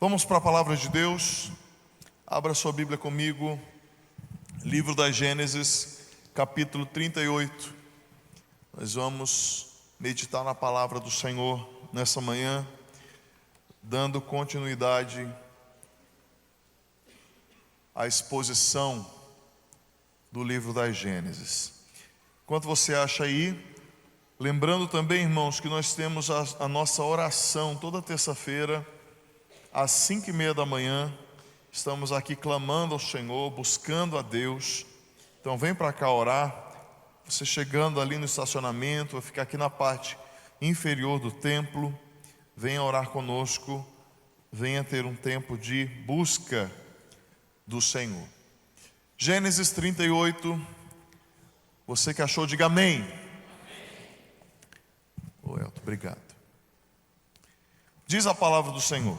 Vamos para a palavra de Deus. Abra sua Bíblia comigo, livro da Gênesis, capítulo 38. Nós vamos meditar na palavra do Senhor nessa manhã, dando continuidade à exposição do livro da Gênesis. Enquanto você acha aí, lembrando também, irmãos, que nós temos a nossa oração toda terça-feira, às 5:30 da manhã. Estamos aqui clamando ao Senhor, buscando a Deus. Então vem para cá orar. Você chegando ali no estacionamento, vai ficar aqui na parte inferior do templo. Venha orar conosco. Venha ter um tempo de busca do Senhor. Gênesis 38. Você que achou, diga amém. Ô Elton, obrigado. Diz a palavra do Senhor: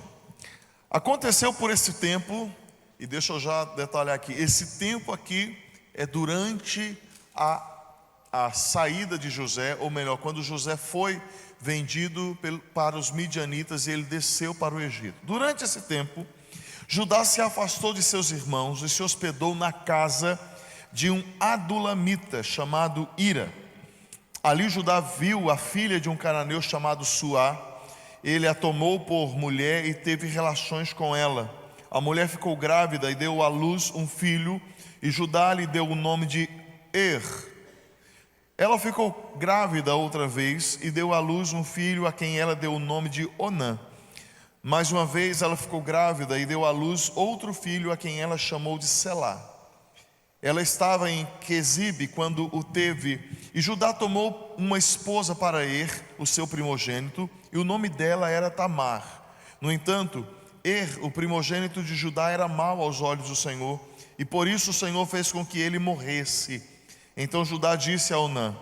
aconteceu por esse tempo, e deixa eu já detalhar aqui, esse tempo aqui é durante a saída de José, ou melhor, quando José foi vendido para os midianitas e ele desceu para o Egito. Durante esse tempo, Judá se afastou de seus irmãos e se hospedou na casa de um adulamita chamado Ira. Ali Judá viu a filha de um cananeu chamado Suá. Ele a tomou por mulher e teve relações com ela. A mulher ficou grávida e deu à luz um filho, e Judá lhe deu o nome de Er. Ela ficou grávida outra vez e deu à luz um filho, a quem ela deu o nome de Onã. Mais uma vez ela ficou grávida e deu à luz outro filho, a quem ela chamou de Selá. Ela estava em Quezibe quando o teve, e Judá tomou uma esposa para Er, o seu primogênito, e o nome dela era Tamar. No entanto, Er, o primogênito de Judá, era mau aos olhos do Senhor, e por isso o Senhor fez com que ele morresse. Então Judá disse a Onã: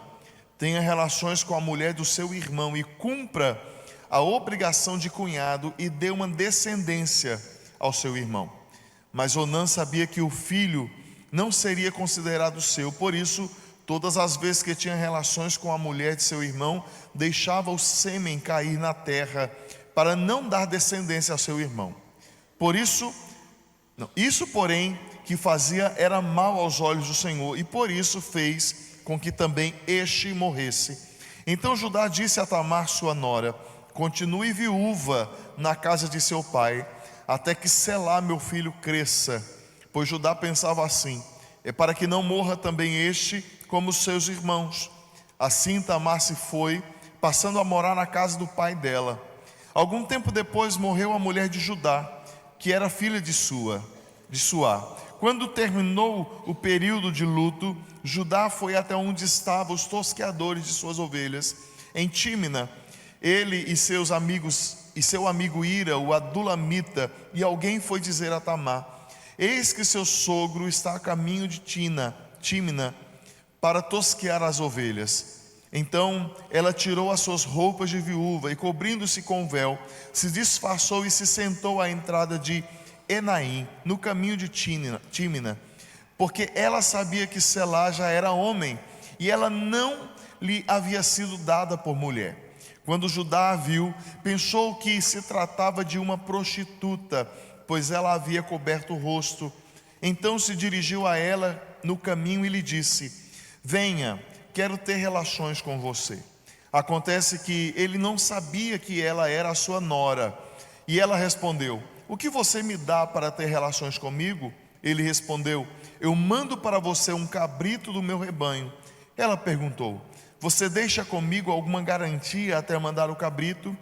tenha relações com a mulher do seu irmão e cumpra a obrigação de cunhado e dê uma descendência ao seu irmão. Mas Onã sabia que o filho não seria considerado seu, por isso, todas as vezes que tinha relações com a mulher de seu irmão, deixava o sêmen cair na terra, para não dar descendência ao seu irmão. Isso, porém, que fazia era mal aos olhos do Senhor, e por isso fez com que também este morresse. Então Judá disse a Tamar, sua nora: continue viúva na casa de seu pai, até que Selá, meu filho, cresça. Pois Judá pensava assim: é para que não morra também este como os seus irmãos. Assim Tamar se foi, passando a morar na casa do pai dela. Algum tempo depois morreu a mulher de Judá, que era filha de Suá. Quando terminou o período de luto, Judá foi até onde estavam os tosqueadores de suas ovelhas, em Tímina. Ele e seus amigos, e seu amigo Ira, o adulamita, e alguém foi dizer a Tamar: eis que seu sogro está a caminho de Tímina para tosquear as ovelhas. Então ela tirou as suas roupas de viúva e, cobrindo-se com véu, se disfarçou e se sentou à entrada de Enaim, no caminho de Tímina, porque ela sabia que Selá já era homem e ela não lhe havia sido dada por mulher. Quando Judá a viu, pensou que se tratava de uma prostituta, pois ela havia coberto o rosto. Então se dirigiu a ela no caminho e lhe disse: venha, quero ter relações com você. Acontece que ele não sabia que ela era a sua nora. E ela respondeu: o que você me dá para ter relações comigo? Ele respondeu: eu mando para você um cabrito do meu rebanho. Ela perguntou: você deixa comigo alguma garantia até mandar o cabrito?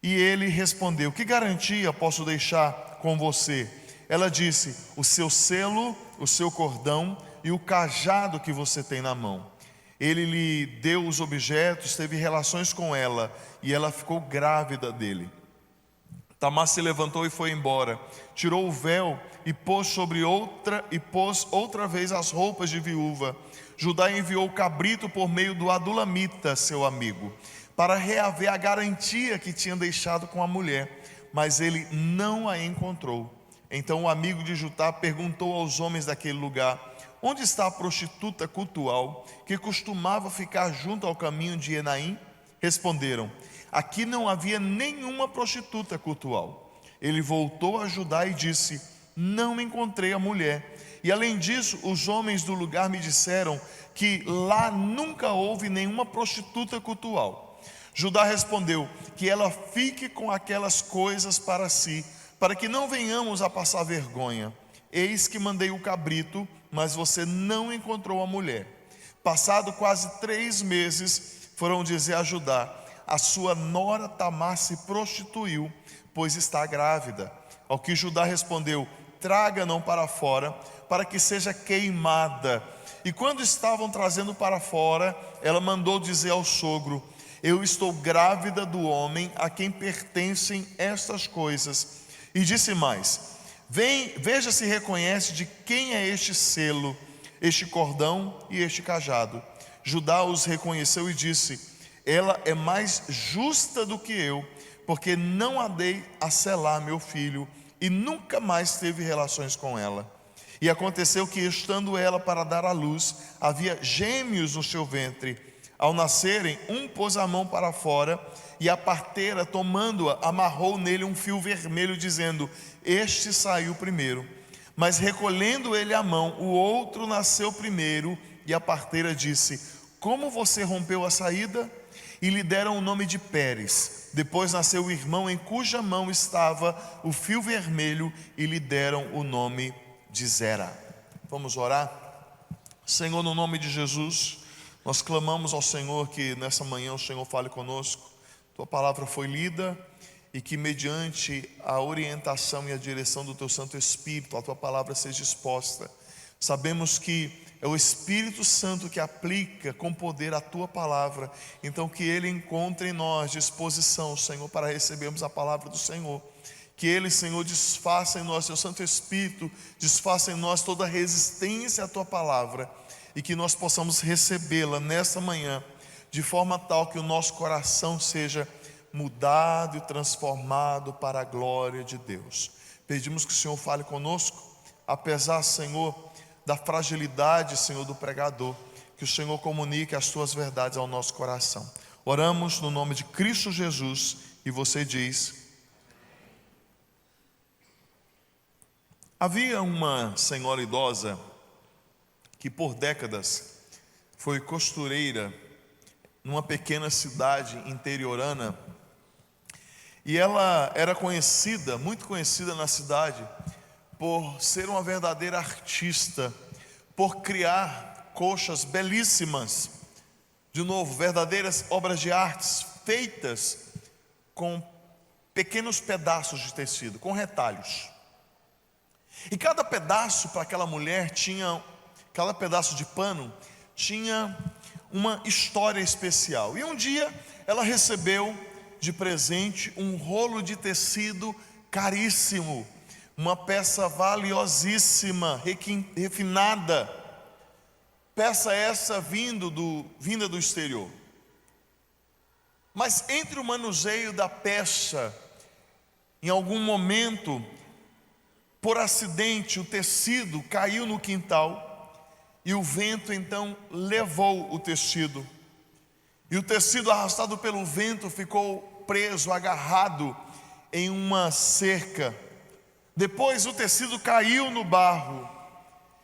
E ele respondeu: que garantia posso deixar com você? Ela disse: o seu selo, o seu cordão e o cajado que você tem na mão. Ele lhe deu os objetos, teve relações com ela, e ela ficou grávida dele. Tamar se levantou e foi embora, tirou o véu e pôs outra vez as roupas de viúva. Judá enviou o cabrito por meio do adulamita, seu amigo, para reaver a garantia que tinha deixado com a mulher, mas ele não a encontrou. Então o amigo de Judá perguntou aos homens daquele lugar: onde está a prostituta cultual que costumava ficar junto ao caminho de Enaim? Responderam: aqui não havia nenhuma prostituta cultual. Ele voltou a Judá e disse: não encontrei a mulher. E além disso, os homens do lugar me disseram que lá nunca houve nenhuma prostituta cultual. Judá respondeu: que ela fique com aquelas coisas para si, para que não venhamos a passar vergonha. Eis que mandei o cabrito, mas você não encontrou a mulher. Passado quase 3 meses, foram dizer a Judá: a sua nora Tamar se prostituiu, pois está grávida. Ao que Judá respondeu: traga-não para fora, para que seja queimada. E quando estavam trazendo para fora, ela mandou dizer ao sogro: eu estou grávida do homem a quem pertencem estas coisas. E disse mais: veja se reconhece de quem é este selo, este cordão e este cajado. Judá os reconheceu e disse: ela é mais justa do que eu, porque não a dei a selar meu filho, e nunca mais teve relações com ela. E aconteceu que, estando ela para dar à luz, havia gêmeos no seu ventre. Ao nascerem, um pôs a mão para fora, e a parteira, tomando-a, amarrou nele um fio vermelho, dizendo: este saiu primeiro. Mas recolhendo ele a mão, o outro nasceu primeiro. E a parteira disse: como você rompeu a saída? E lhe deram o nome de Pérez. Depois nasceu o irmão em cuja mão estava o fio vermelho, e lhe deram o nome de Zera. Vamos orar? Senhor, no nome de Jesus, nós clamamos ao Senhor que nessa manhã o Senhor fale conosco. Tua palavra foi lida e que, mediante a orientação e a direção do Teu Santo Espírito, a Tua palavra seja exposta. Sabemos que é o Espírito Santo que aplica com poder a Tua palavra. Então que Ele encontre em nós disposição, Senhor, para recebermos a palavra do Senhor. Que Ele, Senhor, desfaça em nós, Teu Santo Espírito, desfaça em nós toda resistência à Tua palavra. E que nós possamos recebê-la nesta manhã, de forma tal que o nosso coração seja mudado e transformado para a glória de Deus. Pedimos que o Senhor fale conosco, apesar, Senhor, da fragilidade, Senhor, do pregador, que o Senhor comunique as Tuas verdades ao nosso coração. Oramos no nome de Cristo Jesus, e você diz: havia uma senhora idosa que por décadas foi costureira numa pequena cidade interiorana, e ela era conhecida, muito conhecida na cidade, por ser uma verdadeira artista, por criar coxas belíssimas, de novo, verdadeiras obras de artes feitas com pequenos pedaços de tecido, com retalhos. E cada pedaço para aquela mulher tinha, cada pedaço de pano tinha uma história especial. E um dia ela recebeu de presente um rolo de tecido caríssimo, uma peça valiosíssima, refinada, peça essa vinda do exterior. Mas entre o manuseio da peça, em algum momento, por acidente, o tecido caiu no quintal, e o vento então levou o tecido. E o tecido, arrastado pelo vento, ficou preso, agarrado em uma cerca. Depois o tecido caiu no barro.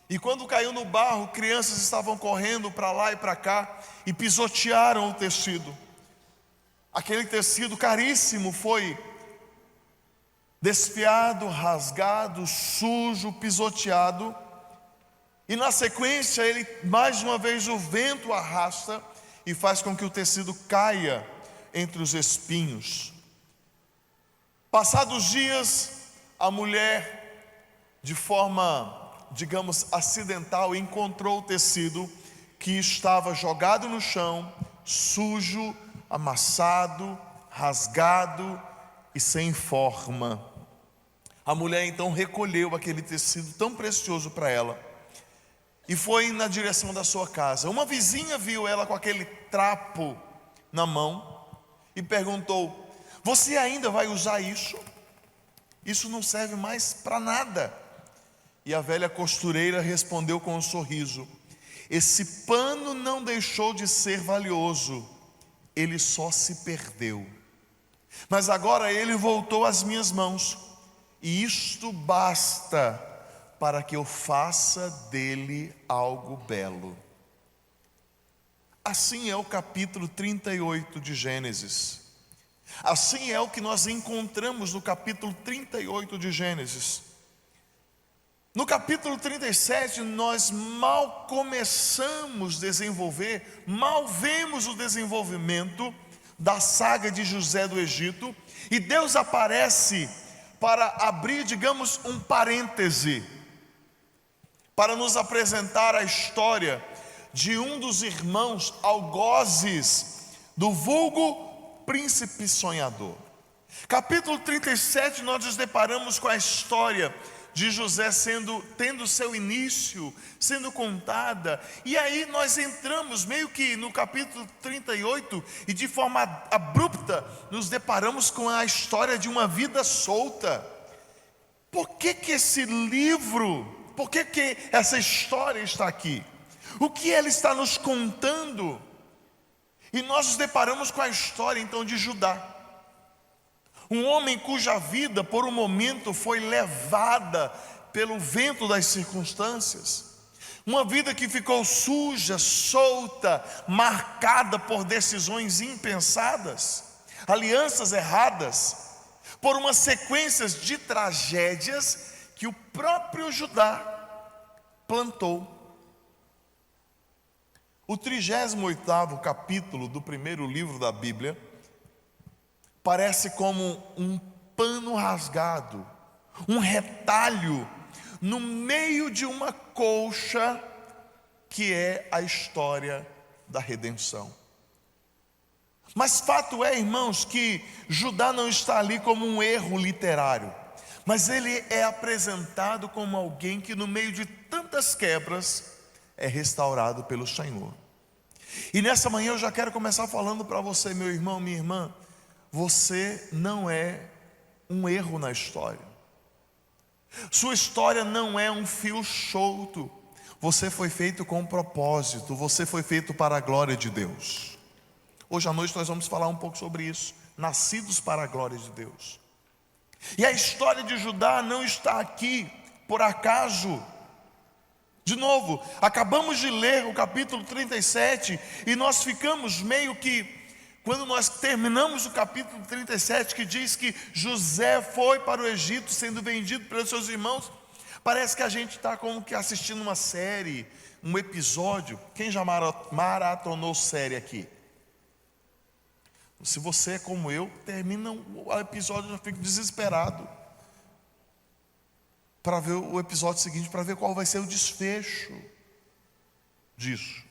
E quando caiu no barro, crianças estavam correndo para lá e para cá e pisotearam o tecido. Aquele tecido caríssimo foi desfiado, rasgado, sujo, pisoteado. E na sequência, mais uma vez o vento arrasta e faz com que o tecido caia entre os espinhos. Passados dias, a mulher, de forma, digamos, acidental, encontrou o tecido que estava jogado no chão, sujo, amassado, rasgado e sem forma. A mulher então recolheu aquele tecido tão precioso para ela e foi na direção da sua casa. Uma vizinha viu ela com aquele trapo na mão e perguntou: você ainda vai usar isso? Isso não serve mais para nada. E a velha costureira respondeu com um sorriso: esse pano não deixou de ser valioso, ele só se perdeu. Mas agora ele voltou às minhas mãos, e isto basta para que eu faça dele algo belo. Assim é o capítulo 38 de Gênesis. Assim é o que nós encontramos no capítulo 38 de Gênesis. No capítulo 37, nós mal começamos a desenvolver, mal vemos o desenvolvimento da saga de José do Egito, e Deus aparece para abrir, digamos, um parêntese, para nos apresentar a história de um dos irmãos algozes do vulgo príncipe sonhador. Capítulo 37, nós nos deparamos com a história de José tendo seu início, sendo contada, e aí nós entramos meio que no capítulo 38, e de forma abrupta, nos deparamos com a história de uma vida solta. Por que esse livro, por que essa história está aqui? O que ela está nos contando? E nós nos deparamos com a história então de Judá, um homem cuja vida por um momento foi levada pelo vento das circunstâncias, uma vida que ficou suja, solta, marcada por decisões impensadas, alianças erradas, por uma sequência de tragédias que o próprio Judá plantou. O 38º capítulo do primeiro livro da Bíblia parece como um pano rasgado, um retalho no meio de uma colcha que é a história da redenção. Mas fato é, irmãos, que Judá não está ali como um erro literário, mas ele é apresentado como alguém que no meio de tantas quebras é restaurado pelo Senhor. E nessa manhã eu já quero começar falando para você, meu irmão, minha irmã, você não é um erro na história. Sua história não é um fio solto. Você foi feito com um propósito. Você foi feito para a glória de Deus. Hoje à noite nós vamos falar um pouco sobre isso. Nascidos para a glória de Deus. E a história de Judá não está aqui por acaso. De novo, acabamos de ler o capítulo 37 e nós ficamos meio que, quando nós terminamos o capítulo 37, que diz que José foi para o Egito sendo vendido pelos seus irmãos, parece que a gente está como que assistindo uma série, um episódio. Quem já maratonou série aqui? Se você é como eu, termina o episódio e já fica desesperado para ver o episódio seguinte, para ver qual vai ser o desfecho disso.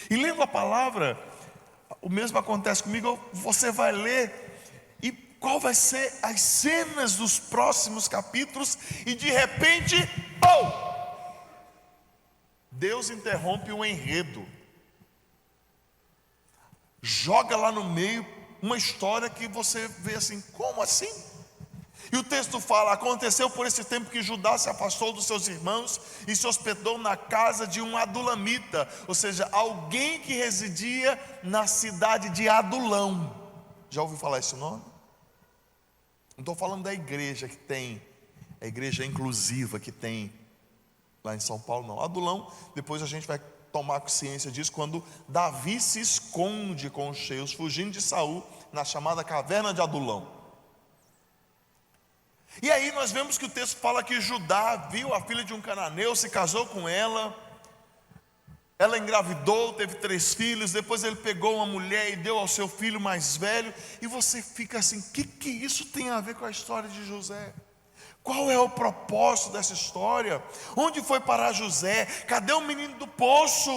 E lendo a palavra, o mesmo acontece comigo. Você vai ler e qual vai ser as cenas dos próximos capítulos, e de repente, Deus interrompe o enredo, joga lá no meio uma história que você vê assim, como assim? E o texto fala: aconteceu por esse tempo que Judá se afastou dos seus irmãos e se hospedou na casa de um adulamita, ou seja, alguém que residia na cidade de Adulão. Já ouviu falar esse nome? Não estou falando da igreja que tem, a igreja inclusiva que tem lá em São Paulo, não. Adulão, depois a gente vai tomar ciência disso, quando Davi se esconde com os cheios, fugindo de Saul, na chamada caverna de Adulão. E aí nós vemos que o texto fala que Judá viu a filha de um cananeu, se casou com ela, ela engravidou, teve 3 filhos, depois ele pegou uma mulher e deu ao seu filho mais velho, e você fica assim, o que isso tem a ver com a história de José? Qual é o propósito dessa história? Onde foi parar José? Cadê o menino do poço?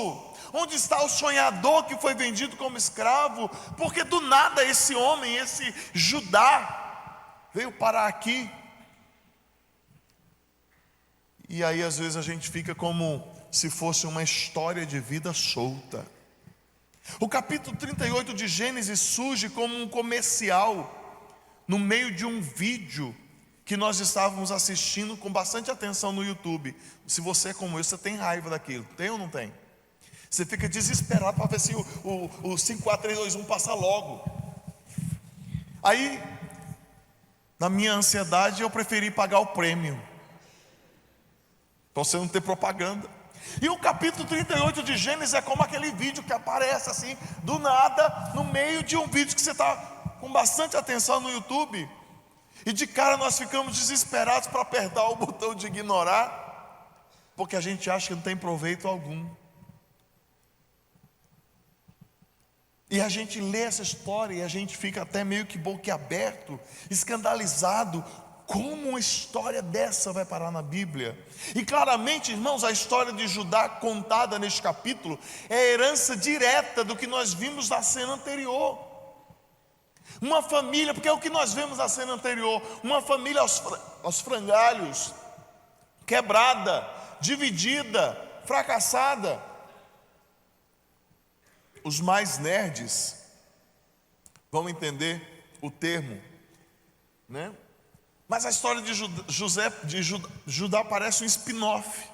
Onde está o sonhador que foi vendido como escravo? Porque do nada esse homem, esse Judá, veio parar aqui. E aí às vezes a gente fica como se fosse uma história de vida solta. O capítulo 38 de Gênesis surge como um comercial no meio de um vídeo que nós estávamos assistindo com bastante atenção no YouTube. Se você é como eu, você tem raiva daquilo, tem ou não tem? Você fica desesperado para ver se o 5, 4, 3, 2, 1 passa logo. Aí, Na minha ansiedade, eu preferi pagar o prêmio, para você não ter propaganda. E o capítulo 38 de Gênesis é como aquele vídeo que aparece assim, do nada, no meio de um vídeo que você está com bastante atenção no YouTube. E de cara nós ficamos desesperados para apertar o botão de ignorar, porque a gente acha que não tem proveito algum. E a gente lê essa história e a gente fica até meio que boquiaberto, escandalizado. Como uma história dessa vai parar na Bíblia? E claramente, irmãos, a história de Judá contada neste capítulo é a herança direta do que nós vimos na cena anterior. Uma família, porque é o que nós vemos na cena anterior, uma família aos frangalhos, quebrada, dividida, fracassada. Os mais nerds vão entender o termo, né? Mas a história de Judá parece um spin-off,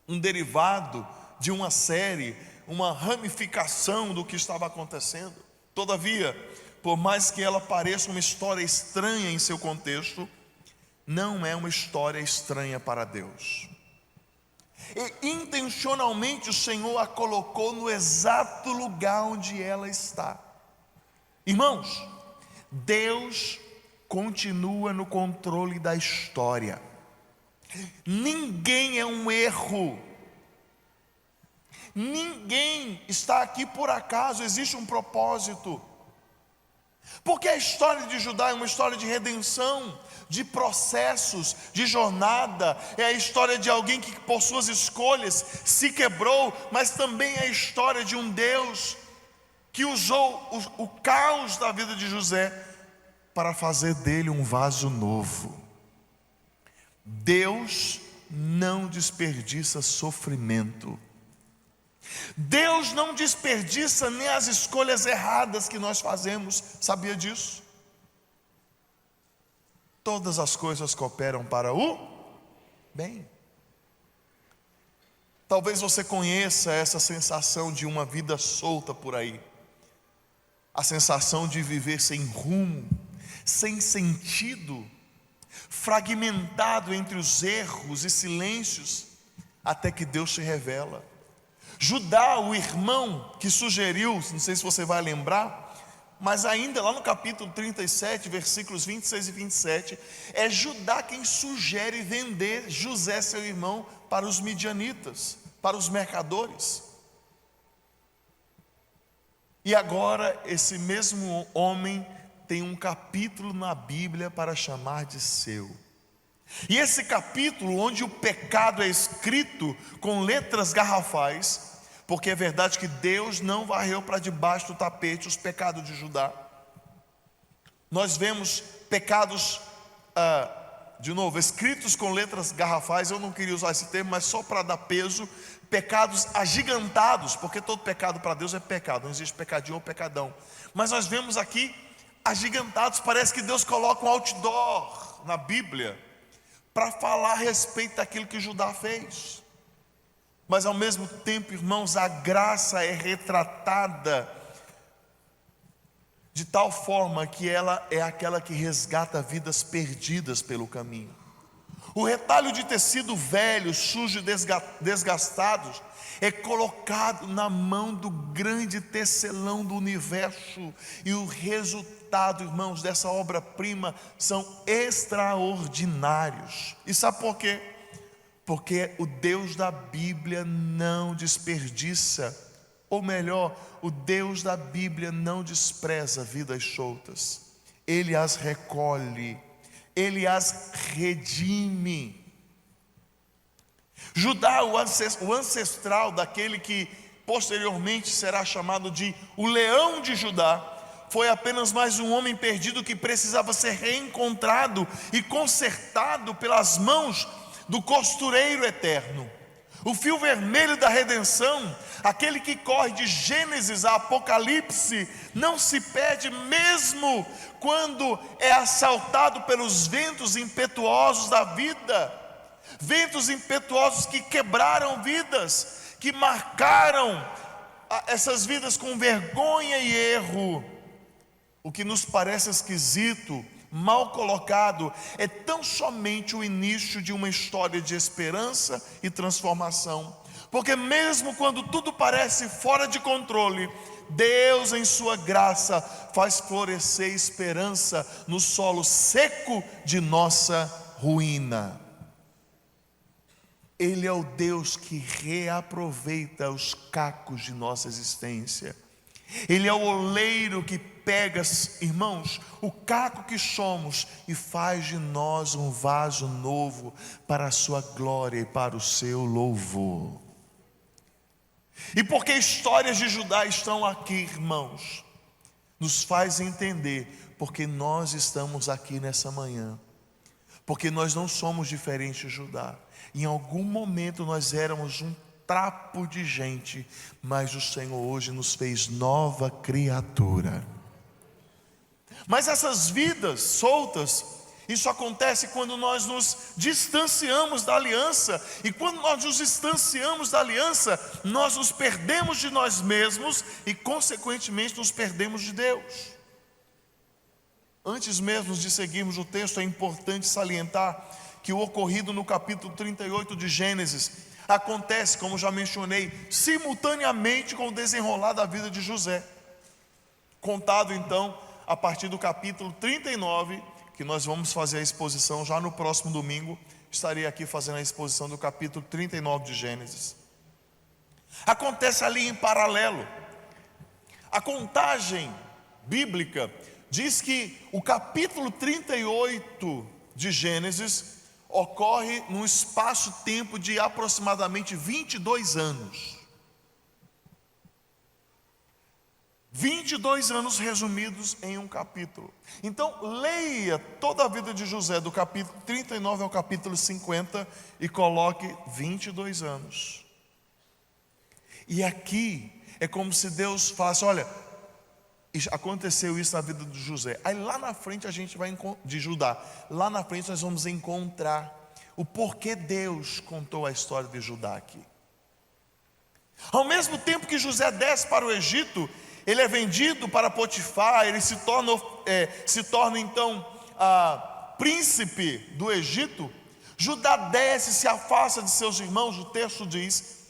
um derivado de uma série, uma ramificação do que estava acontecendo. Todavia, por mais que ela pareça uma história estranha em seu contexto, não é uma história estranha para Deus. E intencionalmente o Senhor a colocou no exato lugar onde ela está. Irmãos, Deus continua no controle da história. Ninguém é um erro. Ninguém está aqui por acaso, existe um propósito. Porque a história de Judá é uma história de redenção, de processos, de jornada. É a história de alguém que por suas escolhas se quebrou, mas também é a história de um Deus que usou o caos da vida de José para fazer dele um vaso novo. Deus não desperdiça sofrimento. Deus não desperdiça nem as escolhas erradas que nós fazemos. Sabia disso? Todas as coisas cooperam para o bem. Talvez você conheça essa sensação de uma vida solta por aí. A sensação de viver sem rumo, sem sentido, fragmentado entre os erros e silêncios, até que Deus se revela. Judá, o irmão que sugeriu, não sei se você vai lembrar, mas ainda lá no capítulo 37, versículos 26 e 27, é Judá quem sugere vender José, seu irmão, para os midianitas, para os mercadores. E agora esse mesmo homem tem um capítulo na Bíblia para chamar de seu. E esse capítulo, onde o pecado é escrito com letras garrafais, porque é verdade que Deus não varreu para debaixo do tapete os pecados de Judá. Nós vemos pecados, de novo, escritos com letras garrafais. Eu não queria usar esse termo, mas só para dar peso. Pecados agigantados, porque todo pecado para Deus é pecado, não existe pecadinho ou pecadão. Mas nós vemos aqui agigantados. Parece que Deus coloca um outdoor na Bíblia para falar a respeito daquilo que Judá fez. Mas ao mesmo tempo, irmãos, a graça é retratada de tal forma que ela é aquela que resgata vidas perdidas pelo caminho. O retalho de tecido velho, sujo e desgastado é colocado na mão do grande tecelão do universo, e o resultado, irmãos, dessa obra-prima são extraordinários. E sabe por quê? Porque o Deus da Bíblia não desperdiça, ou melhor, o Deus da Bíblia não despreza vidas soltas. Ele as recolhe, Ele as redime. Judá, o ancestral daquele que posteriormente será chamado de o leão de Judá, foi apenas mais um homem perdido que precisava ser reencontrado e consertado pelas mãos do costureiro eterno. O fio vermelho da redenção, aquele que corre de Gênesis a Apocalipse, não se perde mesmo quando é assaltado pelos ventos impetuosos da vida. Ventos impetuosos que quebraram vidas, que marcaram essas vidas com vergonha e erro. O que nos parece esquisito, mal colocado, é tão somente o início de uma história de esperança e transformação. Porque mesmo quando tudo parece fora de controle, Deus em sua graça faz florescer esperança no solo seco de nossa ruína. Ele é o Deus que reaproveita os cacos de nossa existência. Ele é o oleiro que pega, irmãos, o caco que somos e faz de nós um vaso novo para a sua glória e para o seu louvor. E porque histórias de Judá estão aqui, irmãos, nos faz entender porque nós estamos aqui nessa manhã. Porque nós não somos diferentes de Judá. Em algum momento nós éramos um trapo de gente, mas o Senhor hoje nos fez nova criatura. Mas essas vidas soltas, isso acontece quando nós nos distanciamos da aliança. E quando nós nos distanciamos da aliança, nós nos perdemos de nós mesmos e consequentemente nos perdemos de Deus. Antes mesmo de seguirmos o texto, é importante salientar que o ocorrido no capítulo 38 de Gênesis acontece, como já mencionei, simultaneamente com o desenrolar da vida de José. Contado então a partir do capítulo 39, que nós vamos fazer a exposição já no próximo domingo. Estarei aqui fazendo a exposição do capítulo 39 de Gênesis. Acontece ali em paralelo. A contagem bíblica diz que o capítulo 38 de Gênesis ocorre num espaço-tempo de aproximadamente 22 anos. 22 anos resumidos em um capítulo. Então, leia toda a vida de José, do capítulo 39 ao capítulo 50, e coloque 22 anos. E aqui é como se Deus falasse: olha, aconteceu isso na vida de José. Aí lá na frente a gente vai de Judá. Lá na frente nós vamos encontrar o porquê Deus contou a história de Judá aqui. Ao mesmo tempo que José desce para o Egito, ele é vendido para Potifar, ele se torna então príncipe do Egito. Judá desce, se afasta de seus irmãos, o texto diz,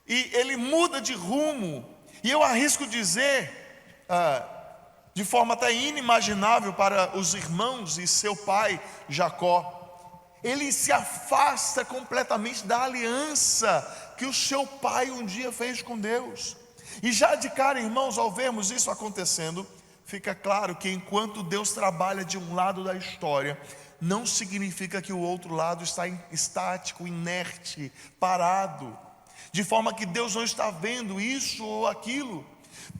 e ele muda de rumo. E eu arrisco dizer, de forma até inimaginável para os irmãos e seu pai Jacó, ele se afasta completamente da aliança que o seu pai um dia fez com Deus. E já de cara, irmãos, ao vermos isso acontecendo, fica claro que enquanto Deus trabalha de um lado da história, não significa que o outro lado está estático, inerte, parado, de forma que Deus não está vendo isso ou aquilo.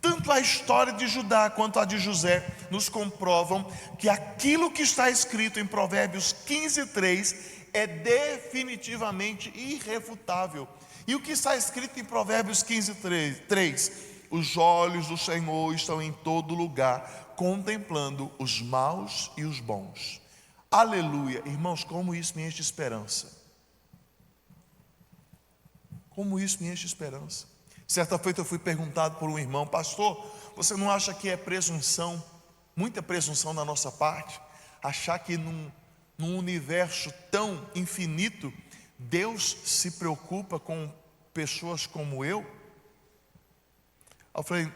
Tanto a história de Judá quanto a de José nos comprovam que aquilo que está escrito em Provérbios 15:3 é definitivamente irrefutável. E o que está escrito em Provérbios 15:3? Os olhos do Senhor estão em todo lugar, contemplando os maus e os bons. Aleluia. Irmãos, como isso me enche de esperança. Como isso me enche de esperança. Certa feita eu fui perguntado por um irmão: pastor, você não acha que é presunção, muita presunção da nossa parte, achar que num universo tão infinito, Deus se preocupa com pessoas como eu? Eu falei: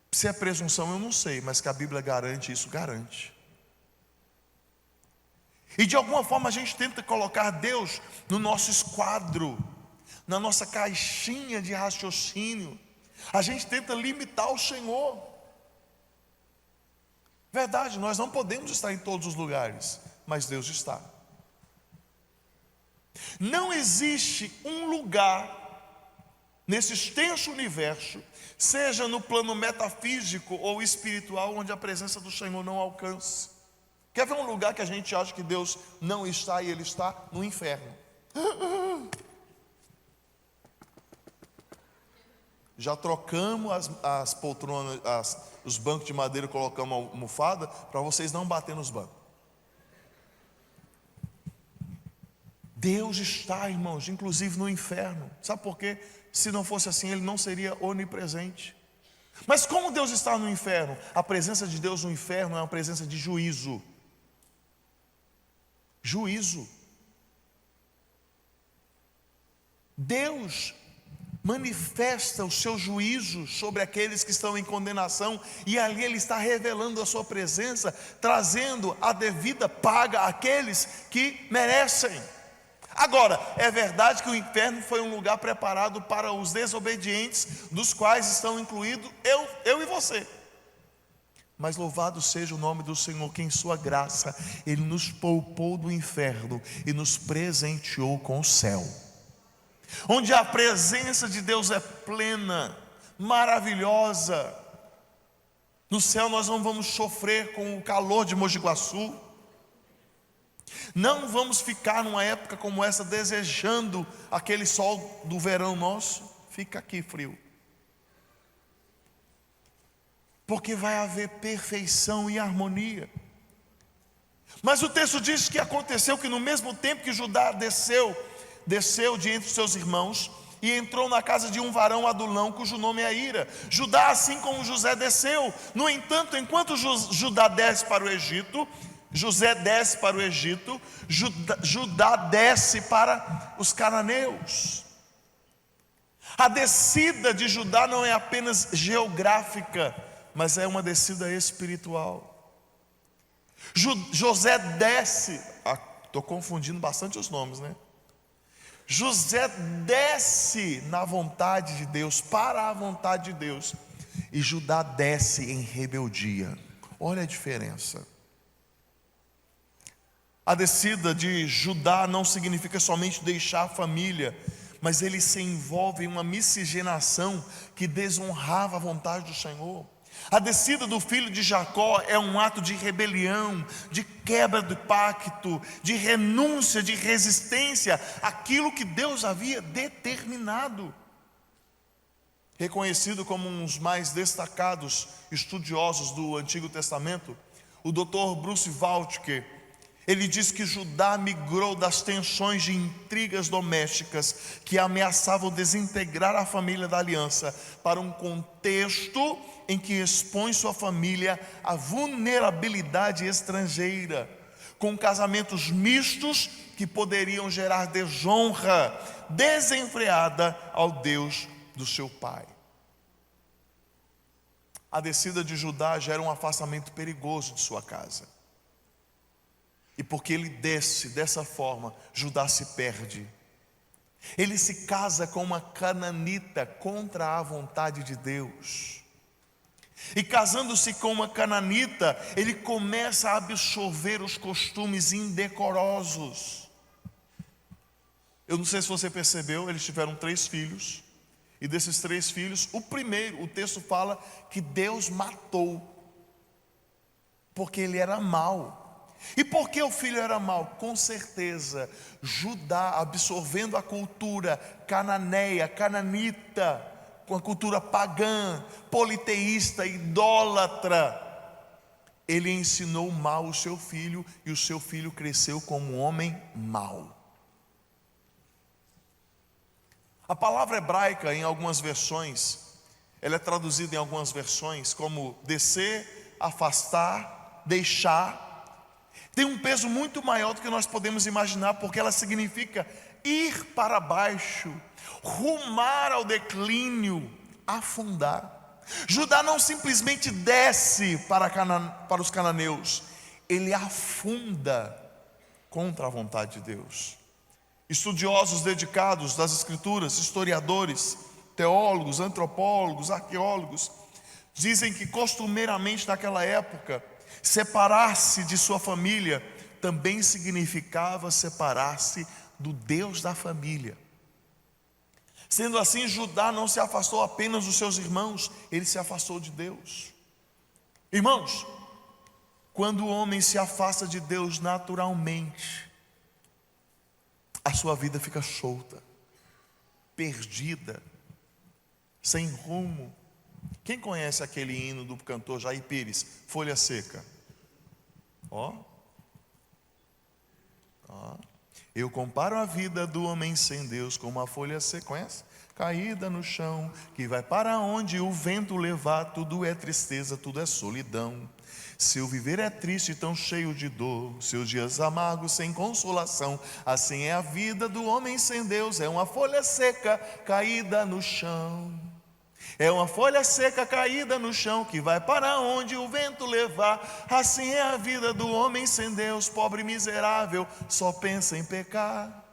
se é presunção eu não sei, mas que a Bíblia garante isso, garante. E de alguma forma a gente tenta colocar Deus no nosso esquadro, na nossa caixinha de raciocínio. A gente tenta limitar o Senhor. Verdade, nós não podemos estar em todos os lugares, mas Deus está. Não existe um lugar nesse extenso universo, seja no plano metafísico ou espiritual, onde a presença do Senhor não alcance. Quer ver um lugar que a gente acha que Deus não está e Ele está? No inferno. Já trocamos as poltronas, os bancos de madeira, colocamos almofada para vocês não baterem nos bancos. Deus está, irmãos, inclusive no inferno. Sabe por quê? Se não fosse assim, Ele não seria onipresente. Mas como Deus está no inferno? A presença de Deus no inferno é uma presença de juízo. juízo. Deus manifesta o seu juízo sobre aqueles que estão em condenação, e ali Ele está revelando a sua presença, trazendo a devida paga àqueles que merecem. Agora, é verdade que o inferno foi um lugar preparado para os desobedientes, dos quais estão incluídos eu e você. Mas louvado seja o nome do Senhor, que em sua graça Ele nos poupou do inferno e nos presenteou com o céu, onde a presença de Deus é plena, maravilhosa. No céu nós não vamos sofrer com o calor de Mogi Guaçu, não vamos ficar numa época como essa desejando aquele sol do verão nosso. Fica aqui frio, porque vai haver perfeição e harmonia. Mas o texto diz que aconteceu que no mesmo tempo que Judá desceu de entre os seus irmãos e entrou na casa de um varão adulão cujo nome é Ira. Judá, assim como José, desceu. No entanto, enquanto Judá desce para o Egito, José desce para o Egito, Judá desce para os cananeus. A descida de Judá não é apenas geográfica, mas é uma descida espiritual. José desce, estou confundindo bastante os nomes, né? José desce na vontade de Deus, para a vontade de Deus, e Judá desce em rebeldia. Olha a diferença. A descida de Judá não significa somente deixar a família, mas ele se envolve em uma miscigenação que desonrava a vontade do Senhor. A descida do filho de Jacó é um ato de rebelião, de quebra do pacto, de renúncia, de resistência àquilo que Deus havia determinado. Reconhecido como um dos mais destacados estudiosos do Antigo Testamento, o Dr. Bruce Waltke, ele diz que Judá migrou das tensões de intrigas domésticas que ameaçavam desintegrar a família da aliança para um contexto em que expõe sua família à vulnerabilidade estrangeira, com casamentos mistos que poderiam gerar desonra desenfreada ao Deus do seu pai. A descida de Judá gera um afastamento perigoso de sua casa. E porque ele desce dessa forma, Judá se perde. Ele se casa com uma cananita contra a vontade de Deus. E casando-se com uma cananita, ele começa a absorver os costumes indecorosos. Eu não sei se você percebeu, eles tiveram 3 filhos. E desses 3 filhos, o primeiro, o texto fala que Deus matou, porque ele era mau. E por que o filho era mau? Com certeza, Judá, absorvendo a cultura cananeia, cananita, com a cultura pagã, politeísta, idólatra, ele ensinou mal o seu filho, e o seu filho cresceu como um homem mau. A palavra hebraica, em algumas versões, ela é traduzida em algumas versões como descer, afastar, deixar. Tem um peso muito maior do que nós podemos imaginar, porque ela significa ir para baixo, rumar ao declínio, afundar. Judá não simplesmente desce para os cananeus, ele afunda contra a vontade de Deus. Estudiosos dedicados das Escrituras, historiadores, teólogos, antropólogos, arqueólogos, dizem que costumeiramente naquela época, separar-se de sua família também significava separar-se do Deus da família. Sendo assim, Judá não se afastou apenas dos seus irmãos, ele se afastou de Deus. Irmãos, quando o homem se afasta de Deus naturalmente, a sua vida fica solta, perdida, sem rumo. Quem conhece aquele hino do cantor Jair Pires, Folha Seca? Eu comparo a vida do homem sem Deus com uma folha seca, conhece? Caída no chão, que vai para onde o vento levar. Tudo é tristeza, tudo é solidão. Seu viver é triste, tão cheio de dor, seus dias amargos sem consolação. Assim é a vida do homem sem Deus, é uma folha seca caída no chão. É uma folha seca caída no chão, que vai para onde o vento levar. Assim é a vida do homem sem Deus, pobre e miserável, só pensa em pecar.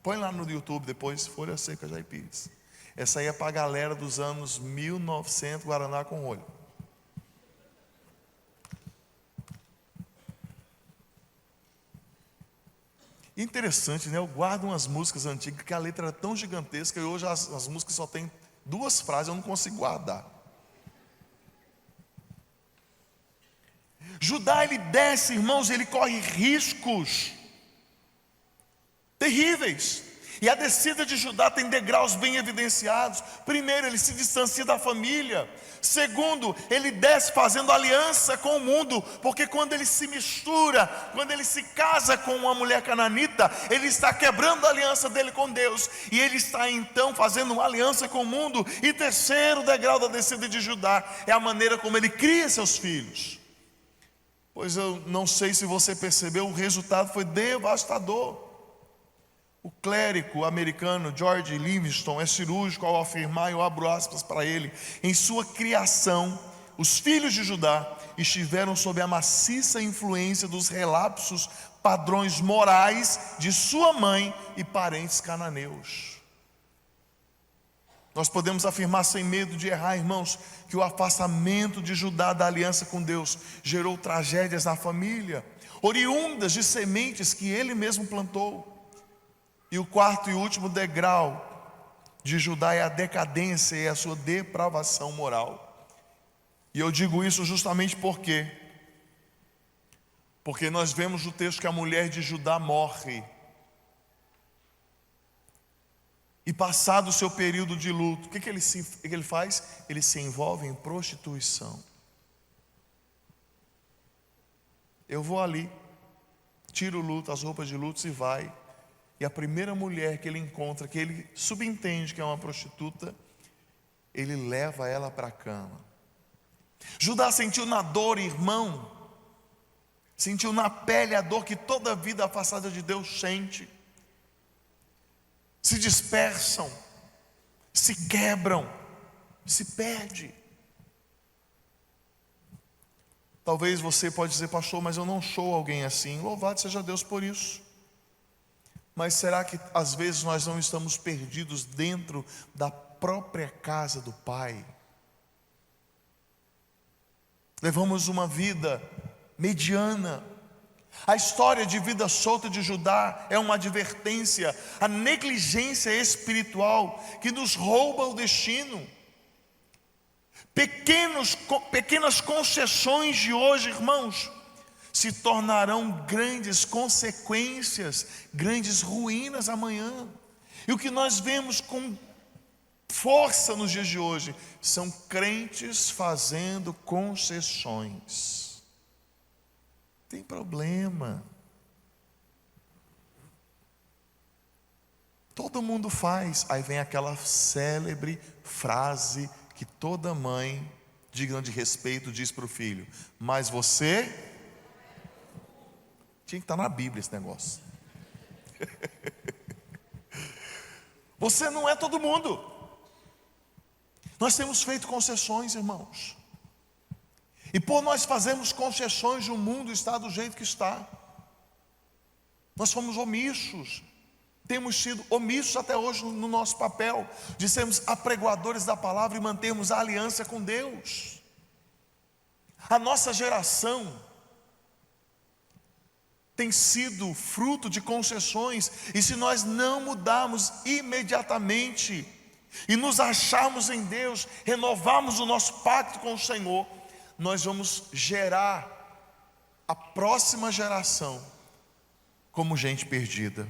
Põe lá no YouTube depois, folha seca Jair Pires. Essa aí é para a galera dos anos 1900, Guaraná com olho. Interessante, né? Eu guardo umas músicas antigas que a letra era tão gigantesca e hoje as músicas só tem 2 frases, eu não consigo guardar. Judá, ele desce, irmãos, ele corre riscos terríveis. E a descida de Judá tem degraus bem evidenciados. Primeiro, ele se distancia da família. Segundo, ele desce fazendo aliança com o mundo, porque quando ele se mistura, quando ele se casa com uma mulher cananita, ele está quebrando a aliança dele com Deus, e ele está então fazendo uma aliança com o mundo. E terceiro degrau da descida de Judá é a maneira como ele cria seus filhos. Pois eu não sei se você percebeu, o resultado foi devastador. O clérigo americano George Livingstone é cirúrgico ao afirmar, eu abro aspas para ele: em sua criação, os filhos de Judá estiveram sob a maciça influência dos relapsos padrões morais de sua mãe e parentes cananeus. Nós podemos afirmar sem medo de errar, irmãos, que o afastamento de Judá da aliança com Deus gerou tragédias na família, oriundas de sementes que ele mesmo plantou. E o quarto e último degrau de Judá é a decadência e a sua depravação moral. E eu digo isso justamente porque nós vemos no texto que a mulher de Judá morre. E passado o seu período de luto, o que ele faz? Ele se envolve em prostituição. Eu vou ali, tiro o luto, as roupas de luto e vai. E a primeira mulher que ele encontra, que ele subentende que é uma prostituta, ele leva ela para a cama. Judá sentiu na dor, irmão, sentiu na pele a dor que toda a vida afastada de Deus sente. Se dispersam, se quebram, se perde. Talvez você pode dizer: pastor, mas eu não sou alguém assim. Louvado seja Deus por isso. Mas será que às vezes nós não estamos perdidos dentro da própria casa do Pai? Levamos uma vida mediana. A história de vida solta de Judá é uma advertência à negligência espiritual que nos rouba o destino. Pequenas concessões de hoje, irmãos, se tornarão grandes consequências, grandes ruínas amanhã. E o que nós vemos com força nos dias de hoje são crentes fazendo concessões. Tem problema. Todo mundo faz. Aí vem aquela célebre frase que toda mãe digna de respeito diz para o filho: mas você... Tinha que estar na Bíblia esse negócio. Você não é todo mundo. Nós temos feito concessões, irmãos. E por nós fazermos concessões, o mundo está do jeito que está. Nós fomos omissos. Temos sido omissos até hoje no nosso papel de sermos apregoadores da palavra e mantermos a aliança com Deus. A nossa geração tem sido fruto de concessões, e se nós não mudarmos imediatamente e nos acharmos em Deus, renovarmos o nosso pacto com o Senhor, nós vamos gerar a próxima geração como gente perdida.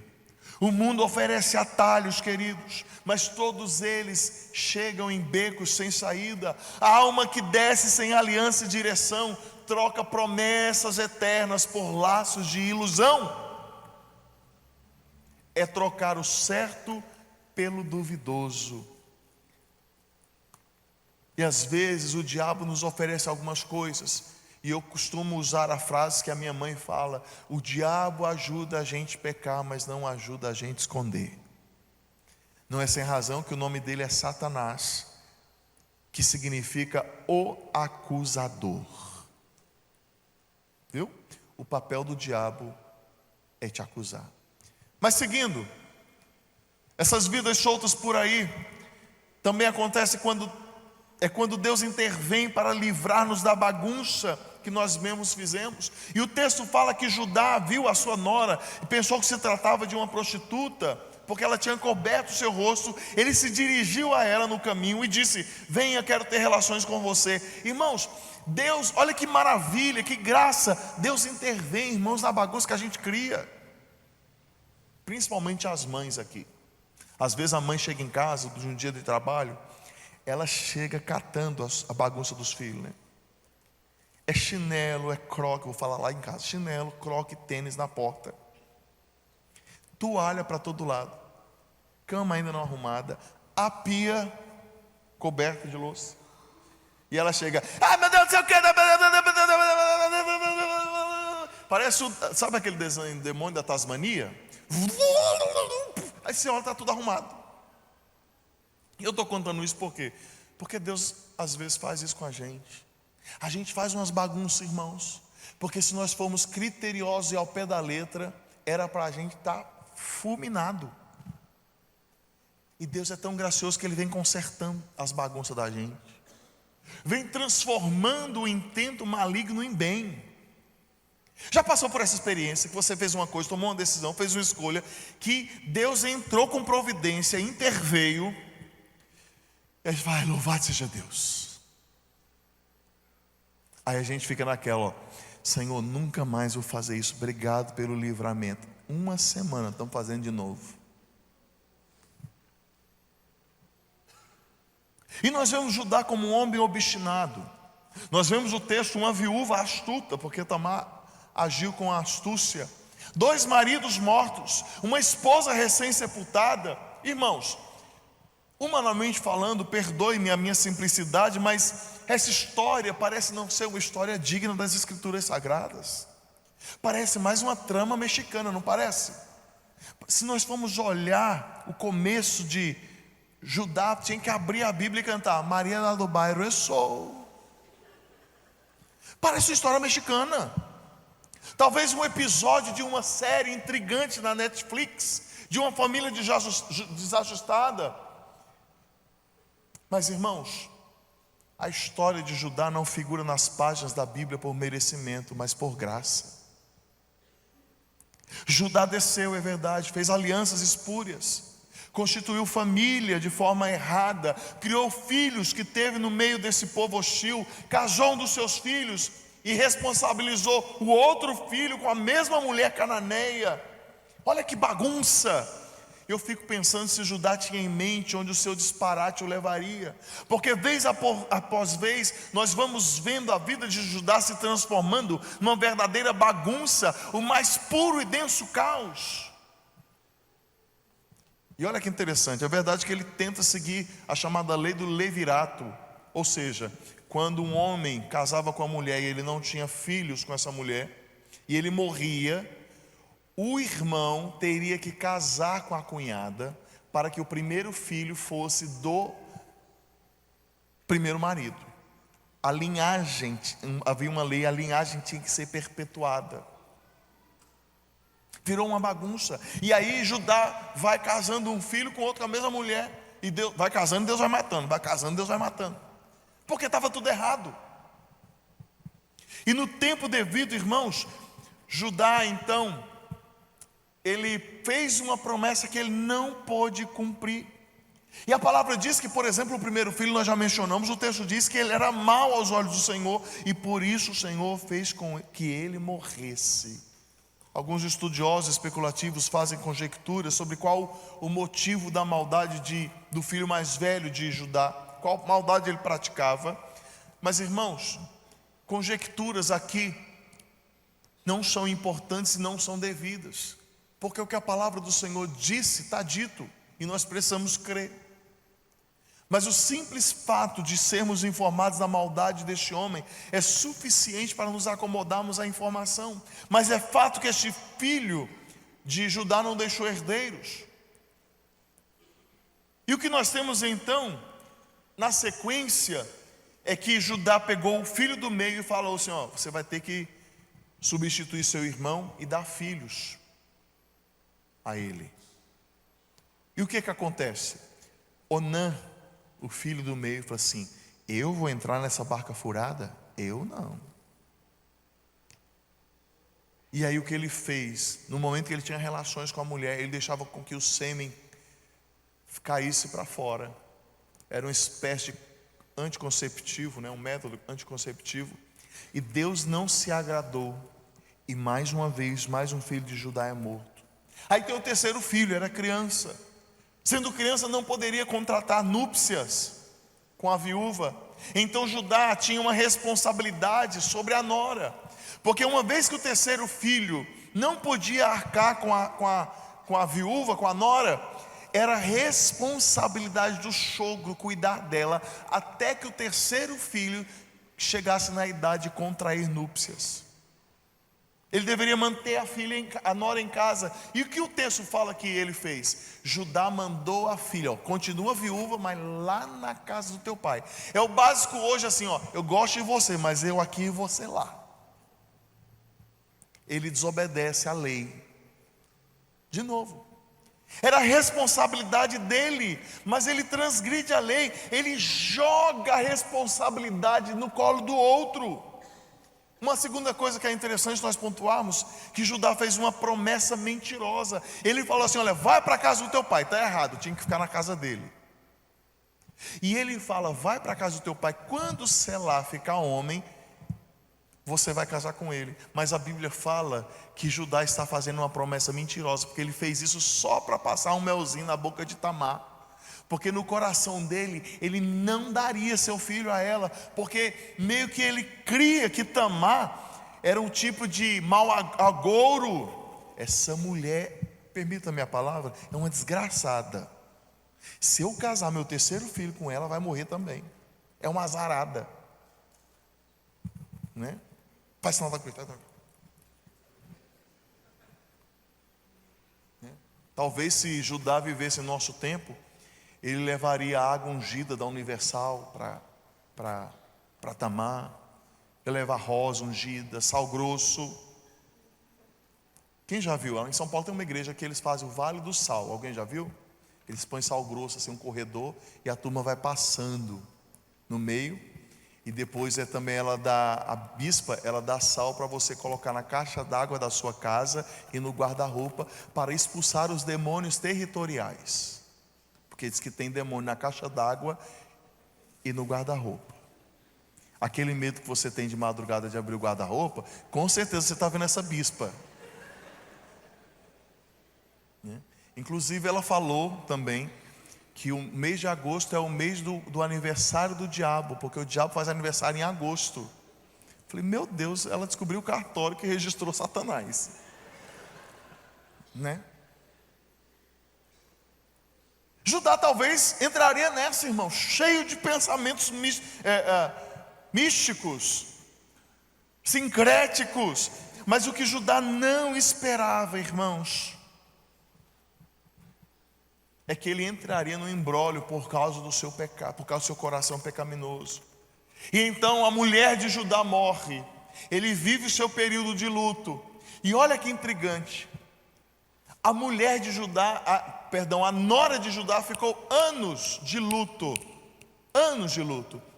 O mundo oferece atalhos, queridos, mas todos eles chegam em becos sem saída. A alma que desce sem aliança e direção troca promessas eternas por laços de ilusão. é trocar o certo pelo duvidoso. E às vezes o diabo nos oferece algumas coisas, e eu costumo usar a frase que a minha mãe fala: o diabo ajuda a gente a pecar, mas não ajuda a gente a esconder. Não é sem razão que o nome dele é Satanás, que significa o acusador. Viu? O papel do diabo é te acusar. Mas seguindo, essas vidas soltas por aí também acontece quando Deus intervém para livrar-nos da bagunça que nós mesmos fizemos. E o texto fala que Judá viu a sua nora e pensou que se tratava de uma prostituta, porque ela tinha coberto o seu rosto. Ele se dirigiu a ela no caminho e disse: venha, quero ter relações com você. Irmãos, Deus, olha que maravilha, que graça, Deus intervém, irmãos, na bagunça que a gente cria. Principalmente as mães aqui. Às vezes a mãe chega em casa de um dia de trabalho, ela chega catando a bagunça dos filhos, né? É chinelo, é croque, vou falar lá em casa, chinelo, croque, tênis na porta, toalha para todo lado, cama ainda não arrumada, a pia coberta de louça. E ela chega: ai meu Deus do céu, parece, sabe aquele desenho Demônio da Tasmania? Aí você olha, está tudo arrumado. E eu estou contando isso por quê? Porque Deus às vezes faz isso com a gente. A gente faz umas bagunças, irmãos, porque se nós formos criteriosos e ao pé da letra, era para a gente estar fulminado. E Deus é tão gracioso que Ele vem consertando as bagunças da gente, vem transformando o intento maligno em bem. Já passou por essa experiência que você fez uma coisa, tomou uma decisão, fez uma escolha, que Deus entrou com providência, interveio, e a gente vai: louvado seja Deus. Aí a gente fica naquela: Senhor, nunca mais vou fazer isso, obrigado pelo livramento. Uma semana estamos fazendo de novo. E nós vemos Judá como um homem obstinado. Nós vemos o texto, uma viúva astuta, porque Tamar agiu com astúcia, 2 maridos mortos, uma esposa recém-sepultada. Irmãos, humanamente falando, perdoe-me a minha simplicidade, mas essa história parece não ser uma história digna das Escrituras Sagradas. Parece mais uma trama mexicana, não parece? Se nós formos olhar o começo de Judá, tinha que abrir a Bíblia e cantar: Maria lá do bairro eu sou. Parece uma história mexicana. Talvez um episódio de uma série intrigante na Netflix, de uma família desajustada. Mas irmãos, a história de Judá não figura nas páginas da Bíblia por merecimento, mas por graça. Judá desceu, é verdade, fez alianças espúrias, constituiu família de forma errada, criou filhos que teve no meio desse povo hostil, casou um dos seus filhos e responsabilizou o outro filho com a mesma mulher cananeia. Olha que bagunça. Eu fico pensando se Judá tinha em mente onde o seu disparate o levaria, porque vez após vez nós vamos vendo a vida de Judá se transformando numa verdadeira bagunça, o mais puro e denso caos. E olha que interessante, é verdade que ele tenta seguir a chamada lei do levirato, ou seja, quando um homem casava com a mulher e ele não tinha filhos com essa mulher, e ele morria, o irmão teria que casar com a cunhada para que o primeiro filho fosse do primeiro marido. A linhagem, havia uma lei, a linhagem tinha que ser perpetuada. Virou uma bagunça. E aí Judá vai casando um filho com outro com a mesma mulher, e Deus vai casando, Deus vai matando, vai casando, Deus vai matando, porque estava tudo errado. E no tempo devido, irmãos, Judá então, ele fez uma promessa que ele não pôde cumprir. E a palavra diz que, por exemplo, o primeiro filho nós já mencionamos, o texto diz que ele era mau aos olhos do Senhor, e por isso o Senhor fez com que ele morresse. Alguns estudiosos especulativos fazem conjecturas sobre qual o motivo da maldade do filho mais velho de Judá, qual maldade ele praticava. Mas irmãos, conjecturas aqui não são importantes e não são devidas. porque o que a palavra do Senhor disse, está dito, e nós precisamos crer. Mas o simples fato de sermos informados da maldade deste homem é suficiente para nos acomodarmos à informação. Mas é fato que este filho de Judá não deixou herdeiros. E o que nós temos então, na sequência, é que Judá pegou o filho do meio e falou assim: ó, você vai ter que substituir seu irmão e dar filhos a ele. E o que acontece? Onã, o filho do meio, falou assim: eu vou entrar nessa barca furada? Eu não. E aí o que ele fez? No momento que ele tinha relações com a mulher, ele deixava com que o sêmen caísse para fora. Era uma espécie de anticonceptivo, um método anticonceptivo. E Deus não se agradou. E mais uma vez, mais um filho de Judá é morto. Aí tem o terceiro filho, era criança. Sendo criança não poderia contratar núpcias com a viúva. Então Judá tinha uma responsabilidade sobre a nora. Porque uma vez que o terceiro filho não podia arcar com a viúva, com a nora, era responsabilidade do sogro cuidar dela até que o terceiro filho chegasse na idade de contrair núpcias. Ele deveria manter a nora em casa. E o que o texto fala que ele fez? Judá mandou a filha, continua viúva, mas lá na casa do teu pai. É o básico hoje assim, eu gosto de você, mas eu aqui e você lá. Ele desobedece à lei. De novo. Era a responsabilidade dele, mas ele transgride a lei. Ele joga a responsabilidade no colo do outro. Uma segunda coisa que é interessante nós pontuarmos, que Judá fez uma promessa mentirosa. Ele falou assim: olha, vai para a casa do teu pai. Está errado, tinha que ficar na casa dele. E ele fala: vai para a casa do teu pai. Quando Selá ficar homem, você vai casar com ele. Mas a Bíblia fala que Judá está fazendo uma promessa mentirosa, porque ele fez isso só para passar um melzinho na boca de Tamar. Porque no coração dele, ele não daria seu filho a ela, porque meio que ele cria que Tamar era um tipo de mau agouro. Essa mulher, permita-me a palavra, é uma desgraçada. Se eu casar meu terceiro filho com ela, vai morrer também. É uma azarada, né? Pai, sinal da cruz. Talvez se Judá vivesse em nosso tempo, ele levaria a água ungida da Universal para Tamar. Ele levar rosa ungida, sal grosso. Quem já viu? Em São Paulo tem uma igreja que eles fazem o Vale do Sal. Alguém já viu? Eles põem sal grosso assim, um corredor, e a turma vai passando no meio. E depois a bispa, ela dá sal para você colocar na caixa d'água da sua casa e no guarda-roupa, para expulsar os demônios territoriais. Porque diz que tem demônio na caixa d'água e no guarda-roupa. Aquele medo que você tem de madrugada de abrir o guarda-roupa, com certeza você está vendo essa bispa, né? Inclusive ela falou também que o mês de agosto é o mês do aniversário do diabo, porque o diabo faz aniversário em agosto. Falei, meu Deus, ela descobriu o cartório que registrou Satanás, né? Judá talvez entraria nessa, irmão, cheio de pensamentos místicos, sincréticos. Mas o que Judá não esperava, irmãos, é que ele entraria no imbróglio por causa do seu pecado, por causa do seu coração pecaminoso. E então a mulher de Judá morre. Ele vive o seu período de luto. E olha que intrigante, a mulher de Judá, a nora de Judá ficou anos de luto.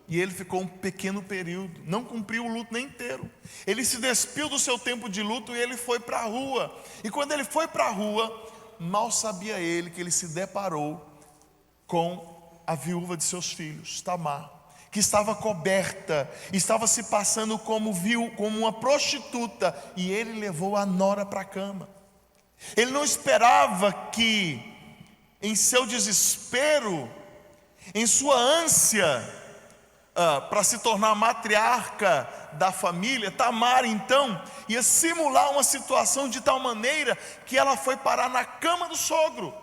E ele ficou um pequeno período, não cumpriu o luto nem inteiro. Ele se despiu do seu tempo de luto e ele foi para a rua. E quando ele foi para a rua, mal sabia ele que ele se deparou com a viúva de seus filhos, Tamar, que estava coberta, estava se passando como uma prostituta, e ele levou a nora para a cama. Ele não esperava que, em seu desespero, em sua ânsia, para se tornar matriarca da família, Tamar então ia simular uma situação de tal maneira que ela foi parar na cama do sogro.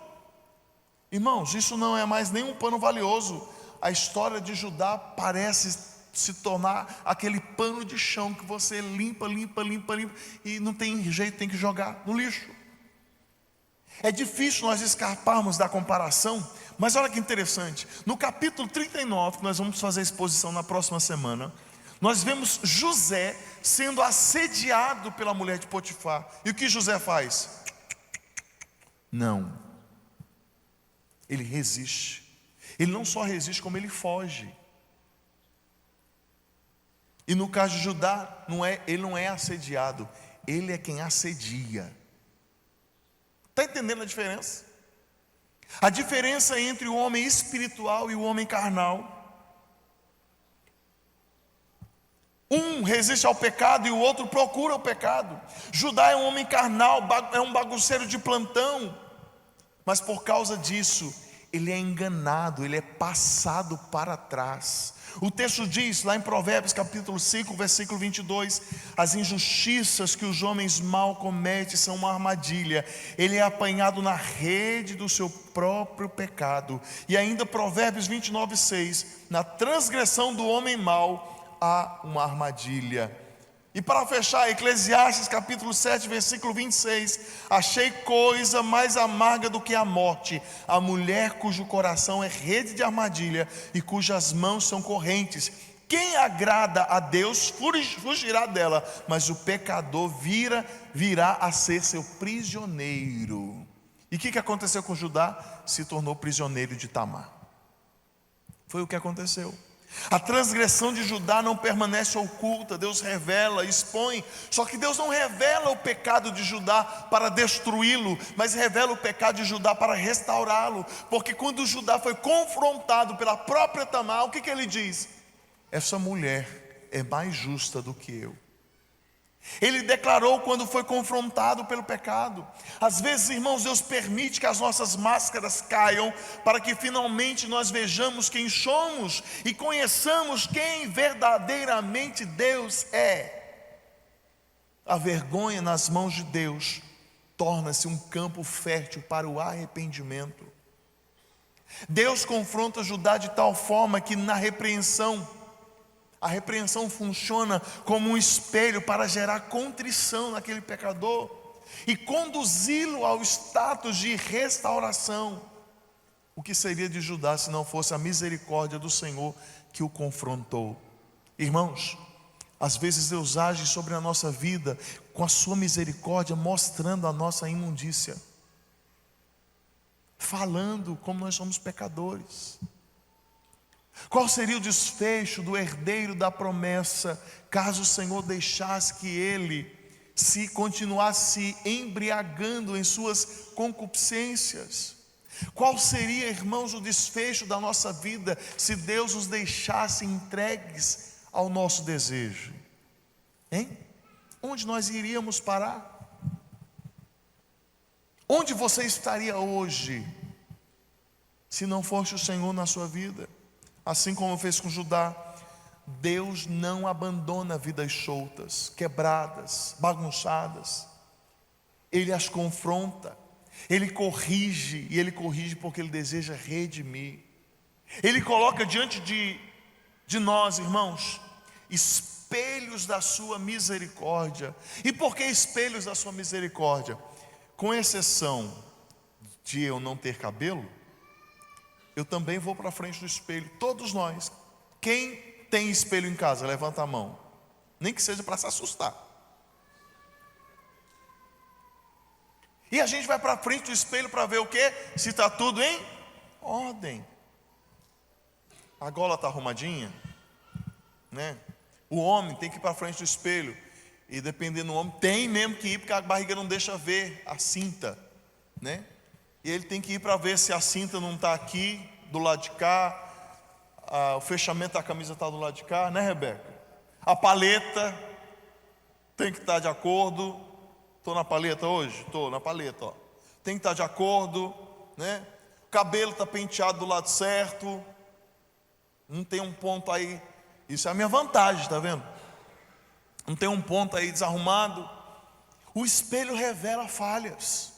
Irmãos, isso não é mais nenhum pano valioso. A história de Judá parece se tornar aquele pano de chão que você limpa e não tem jeito, tem que jogar no lixo. É difícil nós escaparmos da comparação, mas olha que interessante, no capítulo 39, que nós vamos fazer a exposição na próxima semana, nós vemos José sendo assediado pela mulher de Potifar. E o que José faz? Não. Ele resiste. Ele não só resiste, como ele foge. E no caso de Judá, ele não é assediado, ele é quem assedia. Está entendendo a diferença? A diferença entre o homem espiritual e o homem carnal. Um resiste ao pecado e o outro procura o pecado. Judá é um homem carnal, é um bagunceiro de plantão. Mas por causa disso, ele é enganado, ele é passado para trás. O texto diz, lá em Provérbios capítulo 5, versículo 22, as injustiças que os homens mal cometem são uma armadilha. Ele é apanhado na rede do seu próprio pecado. E ainda Provérbios 29, 6, na transgressão do homem mau há uma armadilha. E para fechar, Eclesiastes capítulo 7, versículo 26, achei coisa mais amarga do que a morte, a mulher cujo coração é rede de armadilha e cujas mãos são correntes. Quem agrada a Deus fugirá dela, mas o pecador virá a ser seu prisioneiro. E o que aconteceu com Judá? Se tornou prisioneiro de Tamar. Foi o que aconteceu. A transgressão de Judá não permanece oculta, Deus revela, expõe. Só que Deus não revela o pecado de Judá para destruí-lo, mas revela o pecado de Judá para restaurá-lo. Porque quando Judá foi confrontado pela própria Tamar, o que ele diz? Essa mulher é mais justa do que eu. Ele declarou quando foi confrontado pelo pecado. Às vezes, irmãos, Deus permite que as nossas máscaras caiam para que finalmente nós vejamos quem somos e conheçamos quem verdadeiramente Deus é. A vergonha nas mãos de Deus torna-se um campo fértil para o arrependimento. Deus confronta Judá de tal forma que na repreensão, a repreensão funciona como um espelho para gerar contrição naquele pecador e conduzi-lo ao status de restauração. O que seria de Judá se não fosse a misericórdia do Senhor que o confrontou? Irmãos, às vezes Deus age sobre a nossa vida com a sua misericórdia, mostrando a nossa imundícia, falando como nós somos pecadores. Qual seria o desfecho do herdeiro da promessa, caso o Senhor deixasse que ele se continuasse embriagando em suas concupiscências? Qual seria, irmãos, o desfecho da nossa vida se Deus nos deixasse entregues ao nosso desejo? Hein? Onde nós iríamos parar? Onde você estaria hoje se não fosse o Senhor na sua vida? Assim como fez com Judá, Deus não abandona vidas soltas, quebradas, bagunçadas. Ele as confronta, Ele corrige, e Ele corrige porque Ele deseja redimir. Ele coloca diante de nós, irmãos, espelhos da sua misericórdia. E por que espelhos da sua misericórdia? Com exceção de eu não ter cabelo, eu também vou para frente do espelho. Todos nós. Quem tem espelho em casa, levanta a mão. Nem que seja para se assustar. E a gente vai para frente do espelho para ver o quê? Se está tudo em ordem. A gola está arrumadinha, né? O homem tem que ir para frente do espelho. E dependendo do homem, tem mesmo que ir, porque a barriga não deixa ver a cinta, né? E ele tem que ir para ver se a cinta não está aqui, do lado de cá, o fechamento da camisa está do lado de cá, né, Rebeca? A paleta tem que estar de acordo. Estou na paleta hoje? Estou na paleta, ó. Tem que estar de acordo, né? O cabelo está penteado do lado certo. Não tem um ponto aí Isso é a minha vantagem, está vendo? Não tem um ponto aí desarrumado. O espelho revela falhas.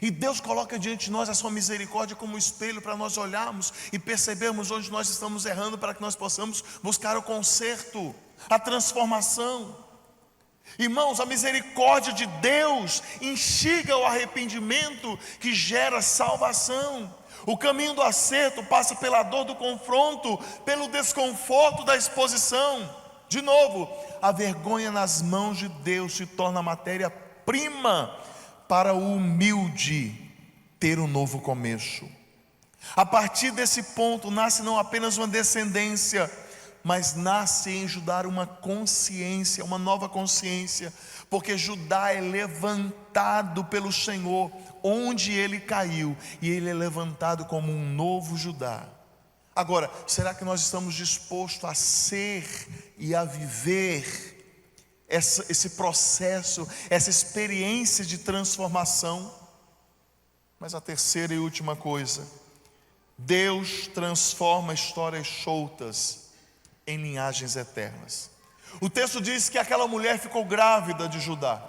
E Deus coloca diante de nós a sua misericórdia como espelho para nós olharmos e percebermos onde nós estamos errando, para que nós possamos buscar o conserto, a transformação. Irmãos, a misericórdia de Deus instiga o arrependimento que gera salvação. O caminho do acerto passa pela dor do confronto, pelo desconforto da exposição. De novo, a vergonha nas mãos de Deus se torna matéria-prima para o humilde ter um novo começo. A partir desse ponto nasce não apenas uma descendência, mas nasce em Judá uma consciência, uma nova consciência, porque Judá é levantado pelo Senhor onde ele caiu, e ele é levantado como um novo Judá. Agora, será que nós estamos dispostos a ser e a viver esse processo, essa experiência de transformação? Mas a terceira e última coisa: Deus transforma histórias soltas em linhagens eternas. O texto diz que aquela mulher ficou grávida de Judá,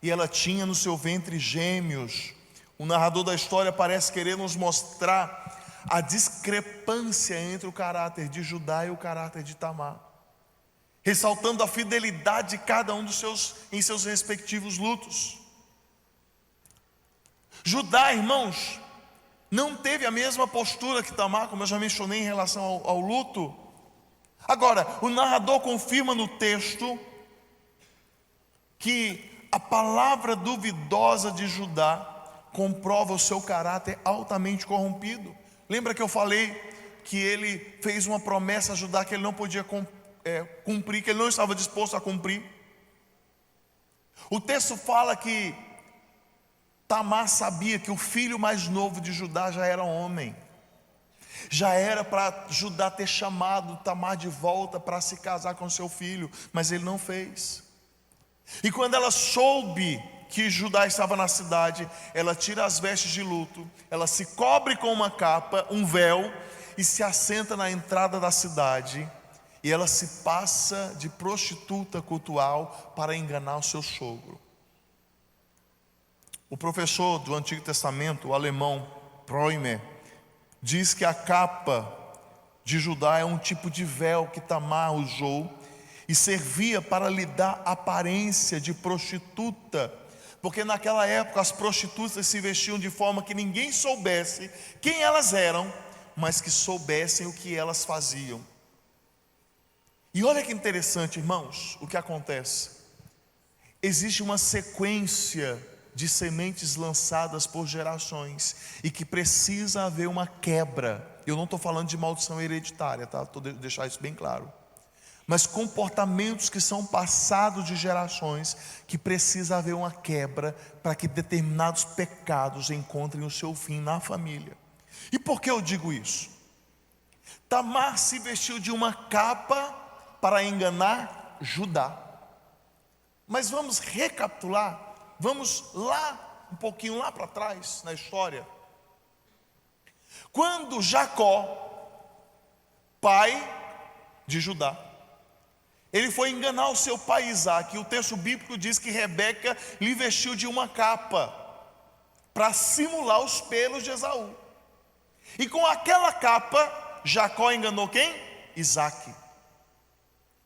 e ela tinha no seu ventre gêmeos. O narrador da história parece querer nos mostrar a discrepância entre o caráter de Judá e o caráter de Tamar, ressaltando a fidelidade de cada um em seus respectivos lutos. Judá, irmãos, não teve a mesma postura que Tamar, como eu já mencionei em relação ao luto. Agora, o narrador confirma no texto que a palavra duvidosa de Judá comprova o seu caráter altamente corrompido. Lembra que eu falei que ele fez uma promessa a Judá que ele não podia cumprir, que ele não estava disposto a cumprir? O texto fala que Tamar sabia que o filho mais novo de Judá já era homem. Já era para Judá ter chamado Tamar de volta para se casar com seu filho, mas ele não fez. E quando ela soube que Judá estava na cidade, ela tira as vestes de luto, ela se cobre com uma capa, um véu, e se assenta na entrada da cidade, e ela se passa de prostituta cultual para enganar o seu sogro. O professor do Antigo Testamento, o alemão Preumer, diz que a capa de Judá é um tipo de véu que Tamar usou e servia para lhe dar aparência de prostituta, porque naquela época as prostitutas se vestiam de forma que ninguém soubesse quem elas eram, mas que soubessem o que elas faziam. E olha que interessante, irmãos, o que acontece. Existe uma sequência de sementes lançadas por gerações, e que precisa haver uma quebra. Eu não estou falando de maldição hereditária, tá? Estou deixar isso bem claro. Mas comportamentos que são passados de gerações, que precisa haver uma quebra para que determinados pecados encontrem o seu fim na família. E por que eu digo isso? Tamar se vestiu de uma capa para enganar Judá. Mas vamos recapitular, vamos lá, um pouquinho lá para trás na história. Quando Jacó, pai de Judá, ele foi enganar o seu pai Isaque, e o texto bíblico diz que Rebeca lhe vestiu de uma capa para simular os pelos de Esaú. E com aquela capa, Jacó enganou quem? Isaque.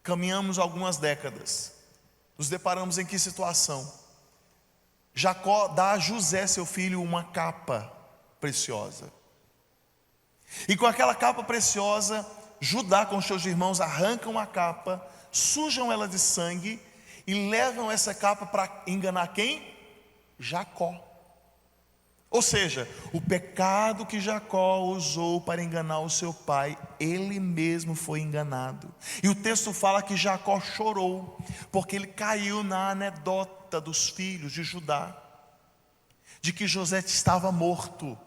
Caminhamos algumas décadas, nos deparamos em que situação? Jacó dá a José, seu filho, uma capa preciosa. E com aquela capa preciosa, Judá com seus irmãos arrancam a capa, sujam ela de sangue e levam essa capa para enganar quem? Jacó. Ou seja, o pecado que Jacó usou para enganar o seu pai, ele mesmo foi enganado. E o texto fala que Jacó chorou, porque ele caiu na anedota dos filhos de Judá, de que José estava morto.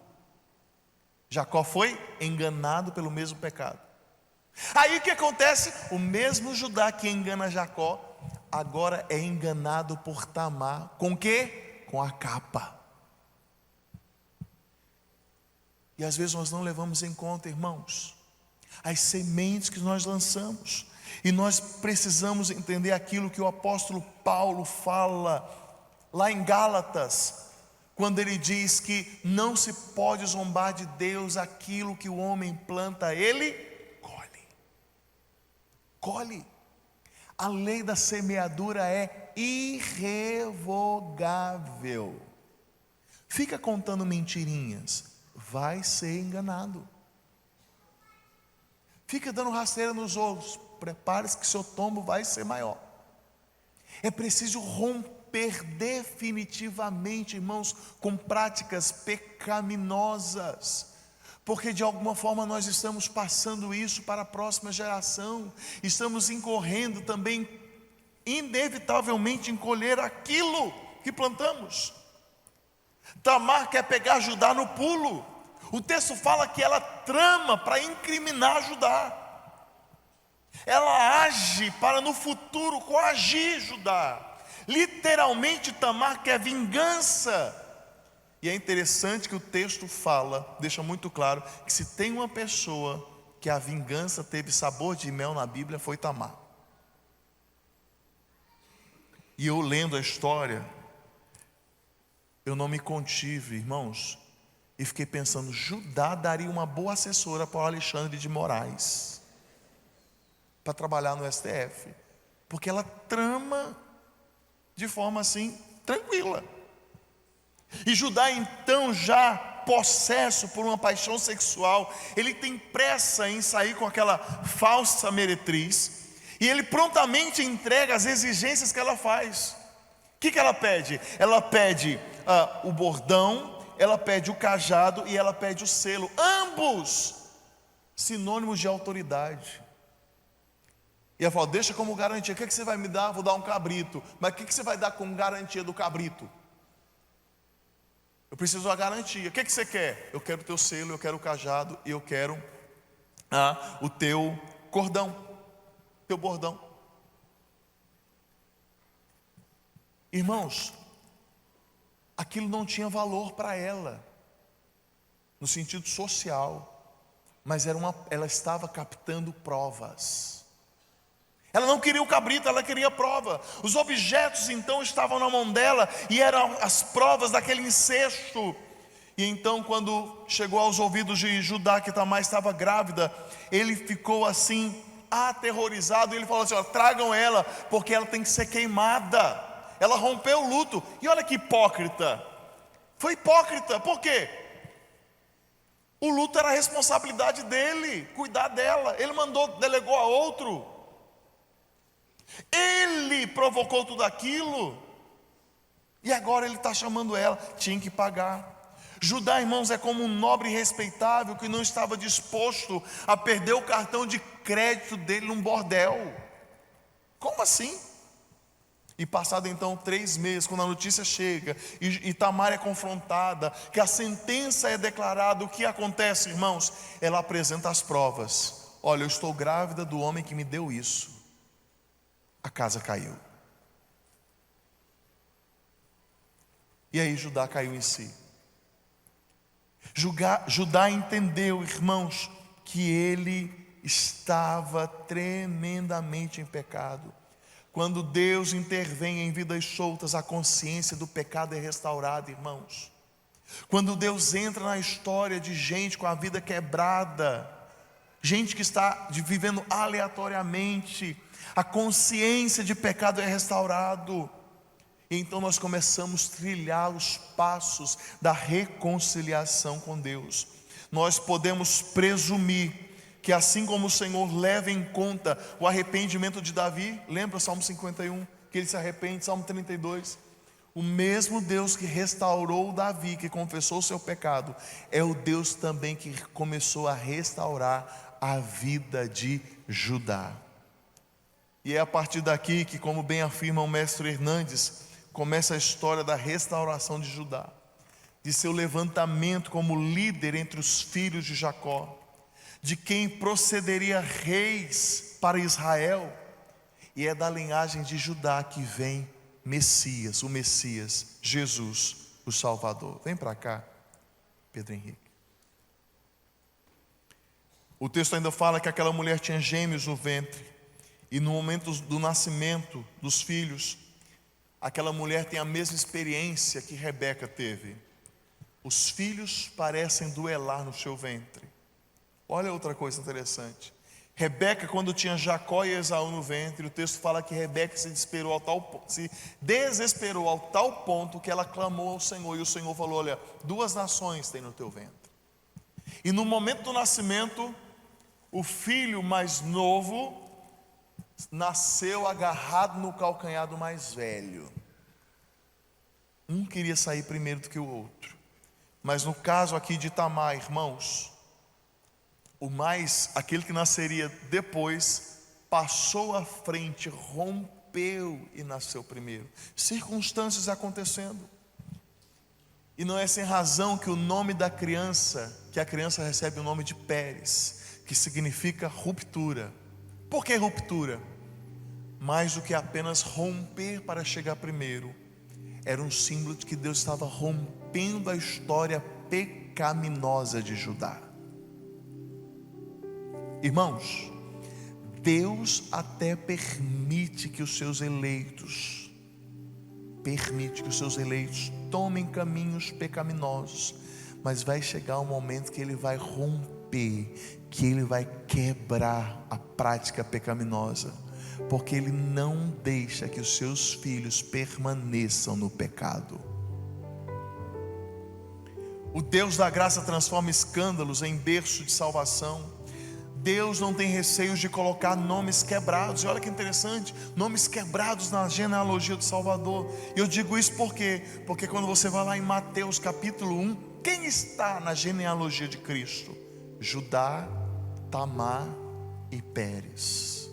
Jacó foi enganado pelo mesmo pecado. Aí o que acontece? O mesmo Judá que engana Jacó, agora é enganado por Tamar. Com o quê? Com a capa. E às vezes nós não levamos em conta, irmãos, as sementes que nós lançamos. E nós precisamos entender aquilo que o apóstolo Paulo fala lá em Gálatas, quando ele diz que não se pode zombar de Deus, aquilo que o homem planta, ele colhe. A lei da semeadura é irrevogável. Fica contando mentirinhas, vai ser enganado. Fica dando rasteira nos outros, prepare-se que seu tombo vai ser maior. É preciso romper definitivamente, irmãos, com práticas pecaminosas, porque de alguma forma nós estamos passando isso para a próxima geração, estamos incorrendo também, inevitavelmente, em colher aquilo que plantamos. Tamar quer pegar Judá no pulo. O texto fala que ela trama para incriminar Judá. Ela age para no futuro coagir Judá. Literalmente Tamar quer vingança. E é interessante que o texto fala, deixa muito claro, que se tem uma pessoa que a vingança teve sabor de mel na Bíblia, foi Tamar. E eu lendo a história, eu não me contive, irmãos, e fiquei pensando, Judá daria uma boa assessora para o Alexandre de Moraes, para trabalhar no STF, porque ela trama de forma assim, tranquila. E Judá então, já possesso por uma paixão sexual, ele tem pressa em sair com aquela falsa meretriz, e ele prontamente entrega as exigências que ela faz. O que ela pede? Ela pede o bordão, ela pede o cajado e ela pede o selo, ambos sinônimos de autoridade. E ela fala, deixa como garantia. O que você vai me dar? Vou dar um cabrito. Mas o que você vai dar como garantia do cabrito? Eu preciso da garantia. O que você quer? Eu quero o teu selo, eu quero o cajado e eu quero o teu cordão, teu bordão. Irmãos, aquilo não tinha valor para ela, no sentido social, mas ela estava captando provas. Ela não queria o cabrito, ela queria prova. Os objetos então estavam na mão dela e eram as provas daquele incesto. E então, quando chegou aos ouvidos de Judá que Tamar estava grávida, ele ficou assim aterrorizado. Ele falou assim: tragam ela, porque ela tem que ser queimada. Ela rompeu o luto. E olha que hipócrita. Foi hipócrita, por quê? O luto era a responsabilidade dele, cuidar dela. Ele delegou a outro. Ele provocou tudo aquilo. E agora ele está chamando ela. Tinha que pagar. Judá, irmãos, é como um nobre respeitável que não estava disposto a perder o cartão de crédito dele num bordel. Como assim? E passado então 3 meses, quando a notícia chega e Tamar é confrontada, que a sentença é declarada, o que acontece, irmãos? Ela apresenta as provas. Olha, eu estou grávida do homem que me deu isso. A casa caiu. E aí Judá caiu em si. Judá entendeu, irmãos, que ele estava tremendamente em pecado. Quando Deus intervém em vidas soltas, a consciência do pecado é restaurada, irmãos. Quando Deus entra na história de gente com a vida quebrada, gente que está vivendo aleatoriamente, a consciência de pecado é restaurado. E então nós começamos a trilhar os passos da reconciliação com Deus. Nós podemos presumir que assim como o Senhor leva em conta o arrependimento de Davi, lembra o Salmo 51, que ele se arrepende, Salmo 32, o mesmo Deus que restaurou Davi, que confessou o seu pecado, é o Deus também que começou a restaurar a vida de Judá. E é a partir daqui que, como bem afirma o mestre Hernandes, começa a história da restauração de Judá, de seu levantamento como líder entre os filhos de Jacó, de quem procederia reis para Israel. E é da linhagem de Judá que vem Messias, o Messias, Jesus, o Salvador. Vem para cá, Pedro Henrique. O texto ainda fala que aquela mulher tinha gêmeos no ventre, e no momento do nascimento dos filhos, aquela mulher tem a mesma experiência que Rebeca teve. Os filhos parecem duelar no seu ventre. Olha outra coisa interessante. Rebeca, quando tinha Jacó e Esaú no ventre, o texto fala que Rebeca se desesperou ao tal ponto que ela clamou ao Senhor, e o Senhor falou: olha, 2 nações tem no teu ventre. E no momento do nascimento, o filho mais novo nasceu agarrado no calcanhar do mais velho. Um queria sair primeiro do que o outro. Mas no caso aqui de Tamar, irmãos, aquele que nasceria depois, passou à frente, rompeu e nasceu primeiro. Circunstâncias acontecendo. E não é sem razão que o nome da criança, que a criança recebe o nome de Pérez, que significa ruptura. Por que ruptura? Mais do que apenas romper para chegar primeiro, era um símbolo de que Deus estava rompendo a história pecaminosa de Judá. Irmãos, Deus até permite que os seus eleitos tomem caminhos pecaminosos, mas vai chegar um momento que Ele vai romper, que Ele vai quebrar a prática pecaminosa, porque Ele não deixa que os seus filhos permaneçam no pecado. O Deus da graça transforma escândalos em berço de salvação. Deus não tem receios de colocar nomes quebrados. E olha que interessante, nomes quebrados na genealogia do Salvador. E eu digo isso porque quando você vai lá em Mateus capítulo 1, quem está na genealogia de Cristo? Judá, Tamar e Pérez.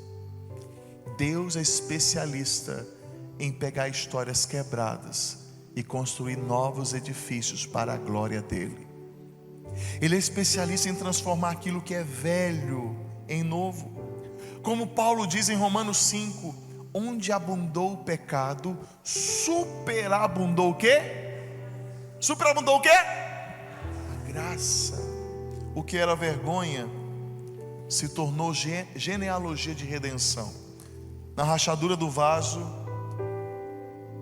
Deus é especialista em pegar histórias quebradas e construir novos edifícios para a glória dele. Ele é especialista em transformar aquilo que é velho em novo. Como Paulo diz em Romanos 5: onde abundou o pecado, superabundou o quê? Superabundou o quê? A graça. O que era vergonha se tornou genealogia de redenção. Na rachadura do vaso,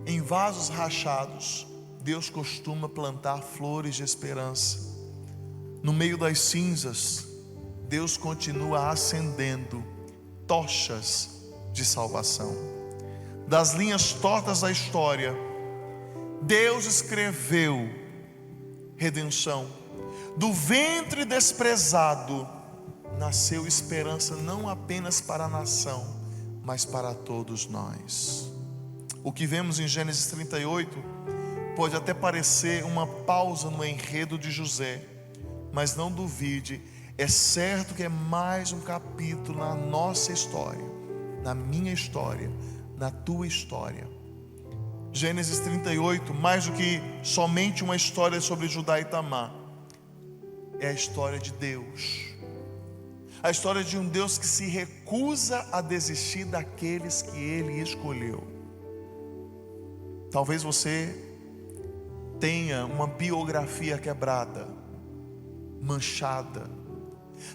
em vasos rachados, Deus costuma plantar flores de esperança. No meio das cinzas, Deus continua acendendo tochas de salvação. Das linhas tortas da história, Deus escreveu redenção. Do ventre desprezado nasceu esperança, não apenas para a nação, mas para todos nós. O que vemos em Gênesis 38 pode até parecer uma pausa no enredo de José, mas não duvide, é certo que é mais um capítulo na nossa história, na minha história, na tua história. Gênesis 38, mais do que somente uma história sobre Judá e Tamar, é a história de Deus, a história de um Deus que se recusa a desistir daqueles que Ele escolheu. Talvez você tenha uma biografia quebrada, manchada.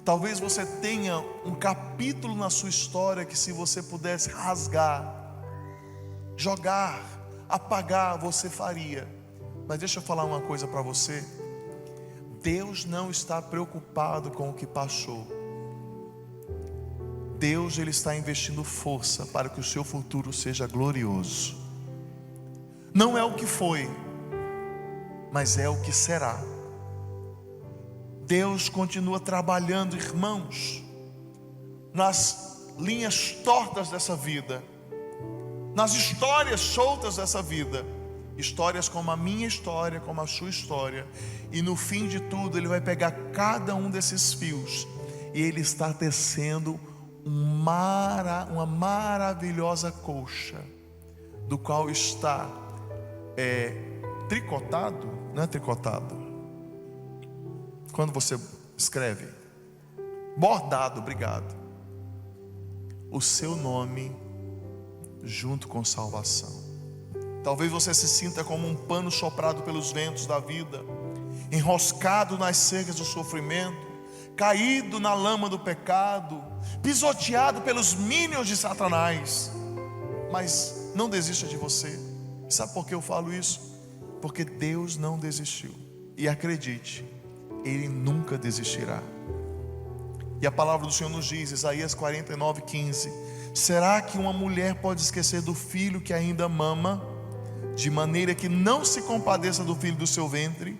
Talvez você tenha um capítulo na sua história que, se você pudesse rasgar, jogar, apagar, você faria. Mas deixa eu falar uma coisa para você: Deus não está preocupado com o que passou. Deus, Ele está investindo força para que o seu futuro seja glorioso. Não é o que foi, mas é o que será. Deus continua trabalhando, irmãos, nas linhas tortas dessa vida, nas histórias soltas dessa vida, histórias como a minha história, como a sua história, e no fim de tudo Ele vai pegar cada um desses fios e Ele está tecendo uma maravilhosa colcha, do qual está tricotado, não é tricotado, quando você escreve, bordado, obrigado, o seu nome junto com salvação. Talvez você se sinta como um pano soprado pelos ventos da vida, enroscado nas cercas do sofrimento, caído na lama do pecado, pisoteado pelos minions de Satanás, mas não desista de você. Sabe por que eu falo isso? Porque Deus não desistiu, e acredite, Ele nunca desistirá. E a palavra do Senhor nos diz, Isaías 49:15: será que uma mulher pode esquecer do filho que ainda mama, de maneira que não se compadeça do filho do seu ventre?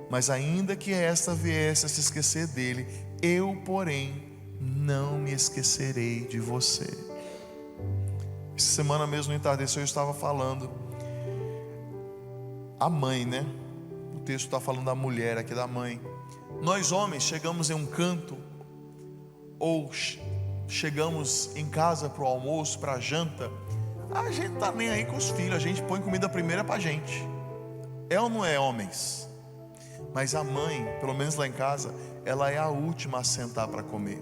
Mas ainda que esta viesse a se esquecer dele, eu, porém, não me esquecerei de você. Essa semana mesmo no entardecer eu estava falando, a mãe, né? O texto está falando da mulher aqui, da mãe. Nós homens chegamos em um canto, ou chegamos em casa para o almoço, para a janta, a gente está nem aí com os filhos, a gente põe comida primeira para a gente. É ou não é, homens? Mas a mãe, pelo menos lá em casa, ela é a última a sentar para comer,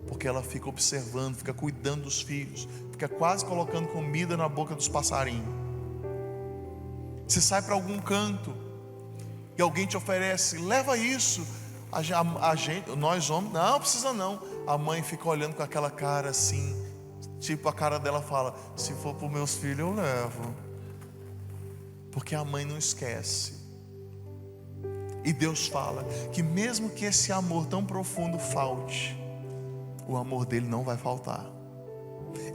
porque ela fica observando, fica cuidando dos filhos, fica quase colocando comida na boca dos passarinhos. Você sai para algum canto e alguém te oferece, leva isso. A gente, nós homens, não precisa não. A mãe fica olhando com aquela cara assim, tipo a cara dela fala, se for para os meus filhos eu levo. Porque a mãe não esquece. E Deus fala que mesmo que esse amor tão profundo falte, o amor dele não vai faltar.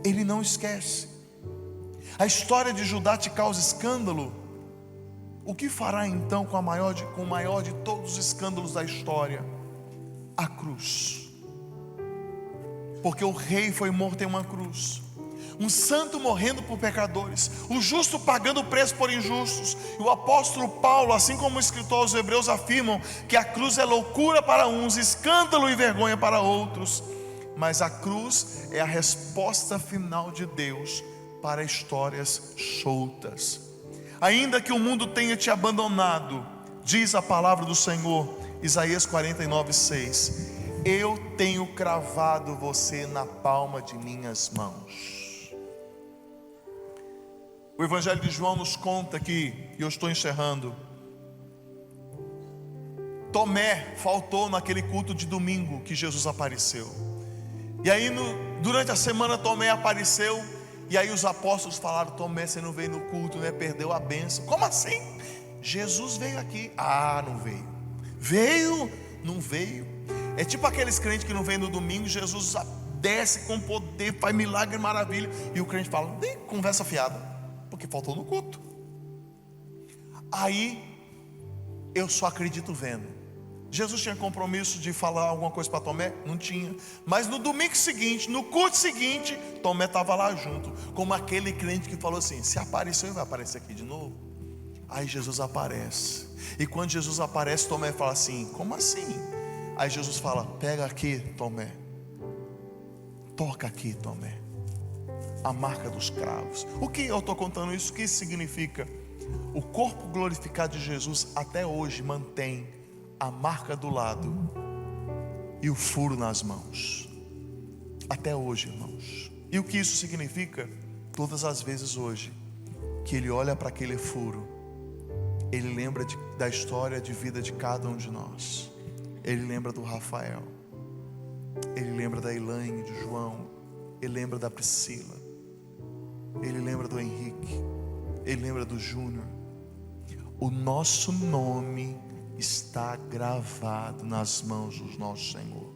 Ele não esquece. A história de Judá te causa escândalo. O que fará então com o maior de todos os escândalos da história? A cruz. Porque o rei foi morto em uma cruz, um santo morrendo por pecadores, o justo pagando o preço por injustos. E o apóstolo Paulo, assim como o escritor aos Hebreus, afirmam que a cruz é loucura para uns, escândalo e vergonha para outros. Mas a cruz é a resposta final de Deus para histórias soltas. Ainda que o mundo tenha te abandonado, diz a palavra do Senhor, Isaías 49:6: eu tenho cravado você na palma de minhas mãos. O Evangelho de João nos conta que, e eu estou encerrando, Tomé faltou naquele culto de domingo que Jesus apareceu. E aí durante a semana Tomé apareceu. E aí os apóstolos falaram, Tomé, você não veio no culto, né? Perdeu a bênção. Como assim? Jesus veio aqui. Ah, não veio. Veio? Não veio. É tipo aqueles crentes que não vêm no domingo, Jesus desce com poder, faz milagre, maravilha, e o crente fala, conversa fiada, porque faltou no culto. Aí eu só acredito vendo. Jesus tinha compromisso de falar alguma coisa para Tomé? Não tinha. Mas no domingo seguinte, no culto seguinte, Tomé estava lá junto, como aquele crente que falou assim, se apareceu, ele vai aparecer aqui de novo. Aí Jesus aparece. E quando Jesus aparece, Tomé fala assim, como assim? Aí Jesus fala, pega aqui, Tomé. Toca aqui, Tomé. A marca dos cravos. O que eu estou contando isso? O que isso significa? O corpo glorificado de Jesus até hoje mantém a marca do lado e o furo nas mãos. Até hoje, irmãos. E o que isso significa? Todas as vezes hoje que ele olha para aquele furo, ele lembra da história de vida de cada um de nós. Ele lembra do Rafael, ele lembra da Elaine, do João, ele lembra da Priscila, ele lembra do Henrique, ele lembra do Júnior. O nosso nome está gravado nas mãos do nosso Senhor.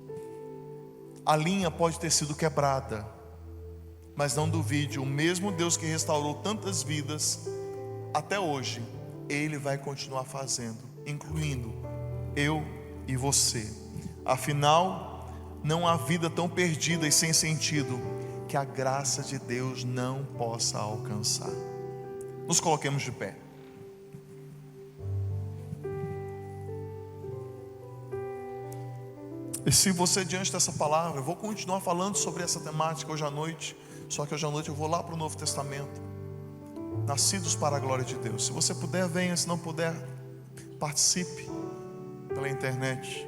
A linha pode ter sido quebrada, mas não duvide, o mesmo Deus que restaurou tantas vidas, até hoje, Ele vai continuar fazendo, incluindo eu e você. Afinal, não há vida tão perdida e sem sentido que a graça de Deus não possa alcançar. Nos coloquemos de pé. E se você, diante dessa palavra, eu vou continuar falando sobre essa temática hoje à noite, só que hoje à noite eu vou lá para o Novo Testamento. Nascidos para a glória de Deus. Se você puder, venha. Se não puder, participe pela internet.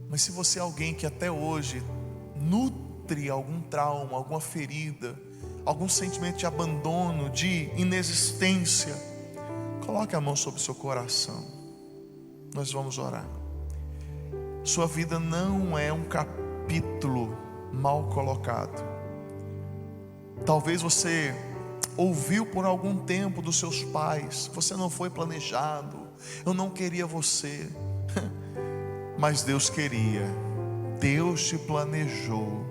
Mas se você é alguém que até hoje nutre algum trauma, alguma ferida, algum sentimento de abandono, de inexistência, coloque a mão sobre o seu coração. Nós vamos orar. Sua vida não é um capítulo mal colocado. Talvez você ouviu por algum tempo dos seus pais: você não foi planejado, eu não queria você. Mas Deus queria, Deus te planejou,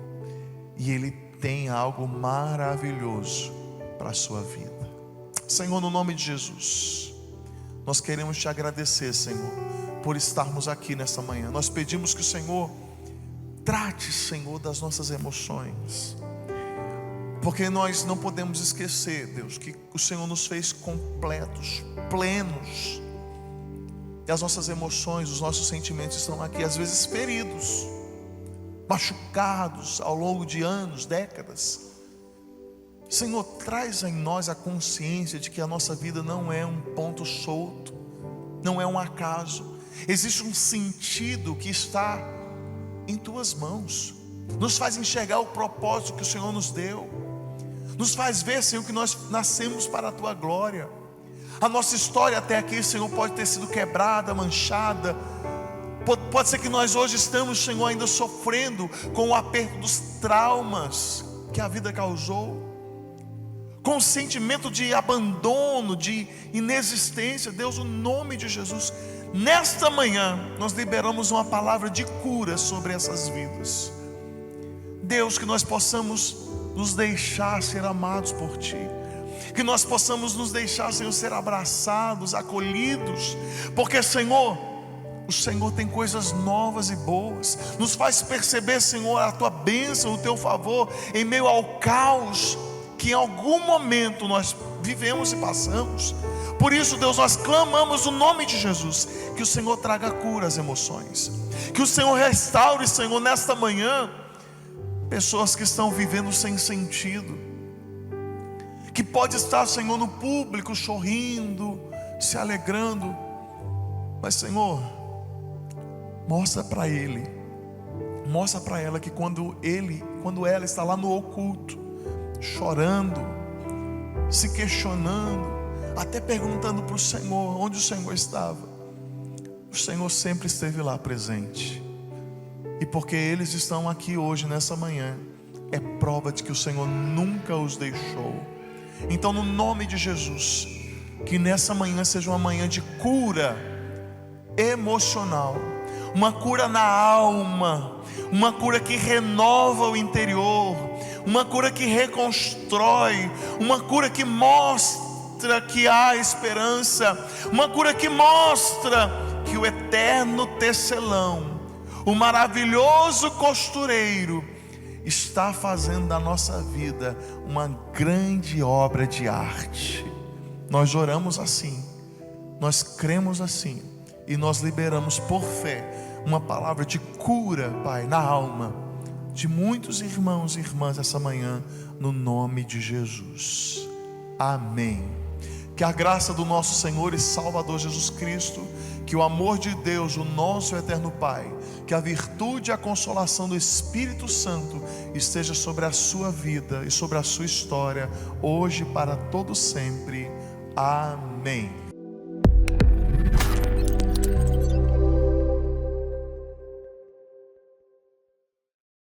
e Ele tem algo maravilhoso para a sua vida. Senhor, no nome de Jesus, nós queremos te agradecer, Senhor, por estarmos aqui nessa manhã. Nós pedimos que o Senhor trate, Senhor, das nossas emoções, porque nós não podemos esquecer, Deus, que o Senhor nos fez completos, plenos, e as nossas emoções, os nossos sentimentos estão aqui, às vezes feridos, machucados ao longo de anos, décadas. Senhor, traz em nós a consciência de que a nossa vida não é um ponto solto, não é um acaso. Existe um sentido que está em Tuas mãos. Nos faz enxergar o propósito que o Senhor nos deu. Nos faz ver, Senhor, que nós nascemos para a Tua glória. A nossa história até aqui, Senhor, pode ter sido quebrada, manchada. Pode ser que nós hoje estamos, Senhor, ainda sofrendo com o aperto dos traumas que a vida causou, com o sentimento de abandono, de inexistência. Deus, no nome de Jesus, nesta manhã nós liberamos uma palavra de cura sobre essas vidas. Deus, que nós possamos nos deixar ser amados por Ti, que nós possamos nos deixar, Senhor, ser abraçados, acolhidos, porque, Senhor, o Senhor tem coisas novas e boas. Nos faz perceber, Senhor, a Tua bênção, o Teu favor em meio ao caos que em algum momento nós vivemos e passamos. Por isso, Deus, nós clamamos o nome de Jesus, que o Senhor traga cura às emoções, que o Senhor restaure, Senhor, nesta manhã, pessoas que estão vivendo sem sentido, que pode estar, Senhor, no público sorrindo, se alegrando, mas, Senhor, mostra para ele, mostra para ela que quando ela está lá no oculto, chorando, se questionando, até perguntando para o Senhor onde o Senhor estava, o Senhor sempre esteve lá presente. E porque eles estão aqui hoje, nessa manhã, é prova de que o Senhor nunca os deixou. Então, no nome de Jesus, que nessa manhã seja uma manhã de cura emocional, uma cura na alma, uma cura que renova o interior, uma cura que reconstrói, uma cura que mostra que há esperança, uma cura que mostra que o eterno tecelão, o maravilhoso costureiro, está fazendo da nossa vida uma grande obra de arte. Nós oramos assim, nós cremos assim, e nós liberamos por fé uma palavra de cura, Pai, na alma de muitos irmãos e irmãs essa manhã, no nome de Jesus. Amém. Que a graça do nosso Senhor e Salvador Jesus Cristo, que o amor de Deus, o nosso eterno Pai, que a virtude e a consolação do Espírito Santo esteja sobre a sua vida e sobre a sua história, hoje e para todo sempre. Amém.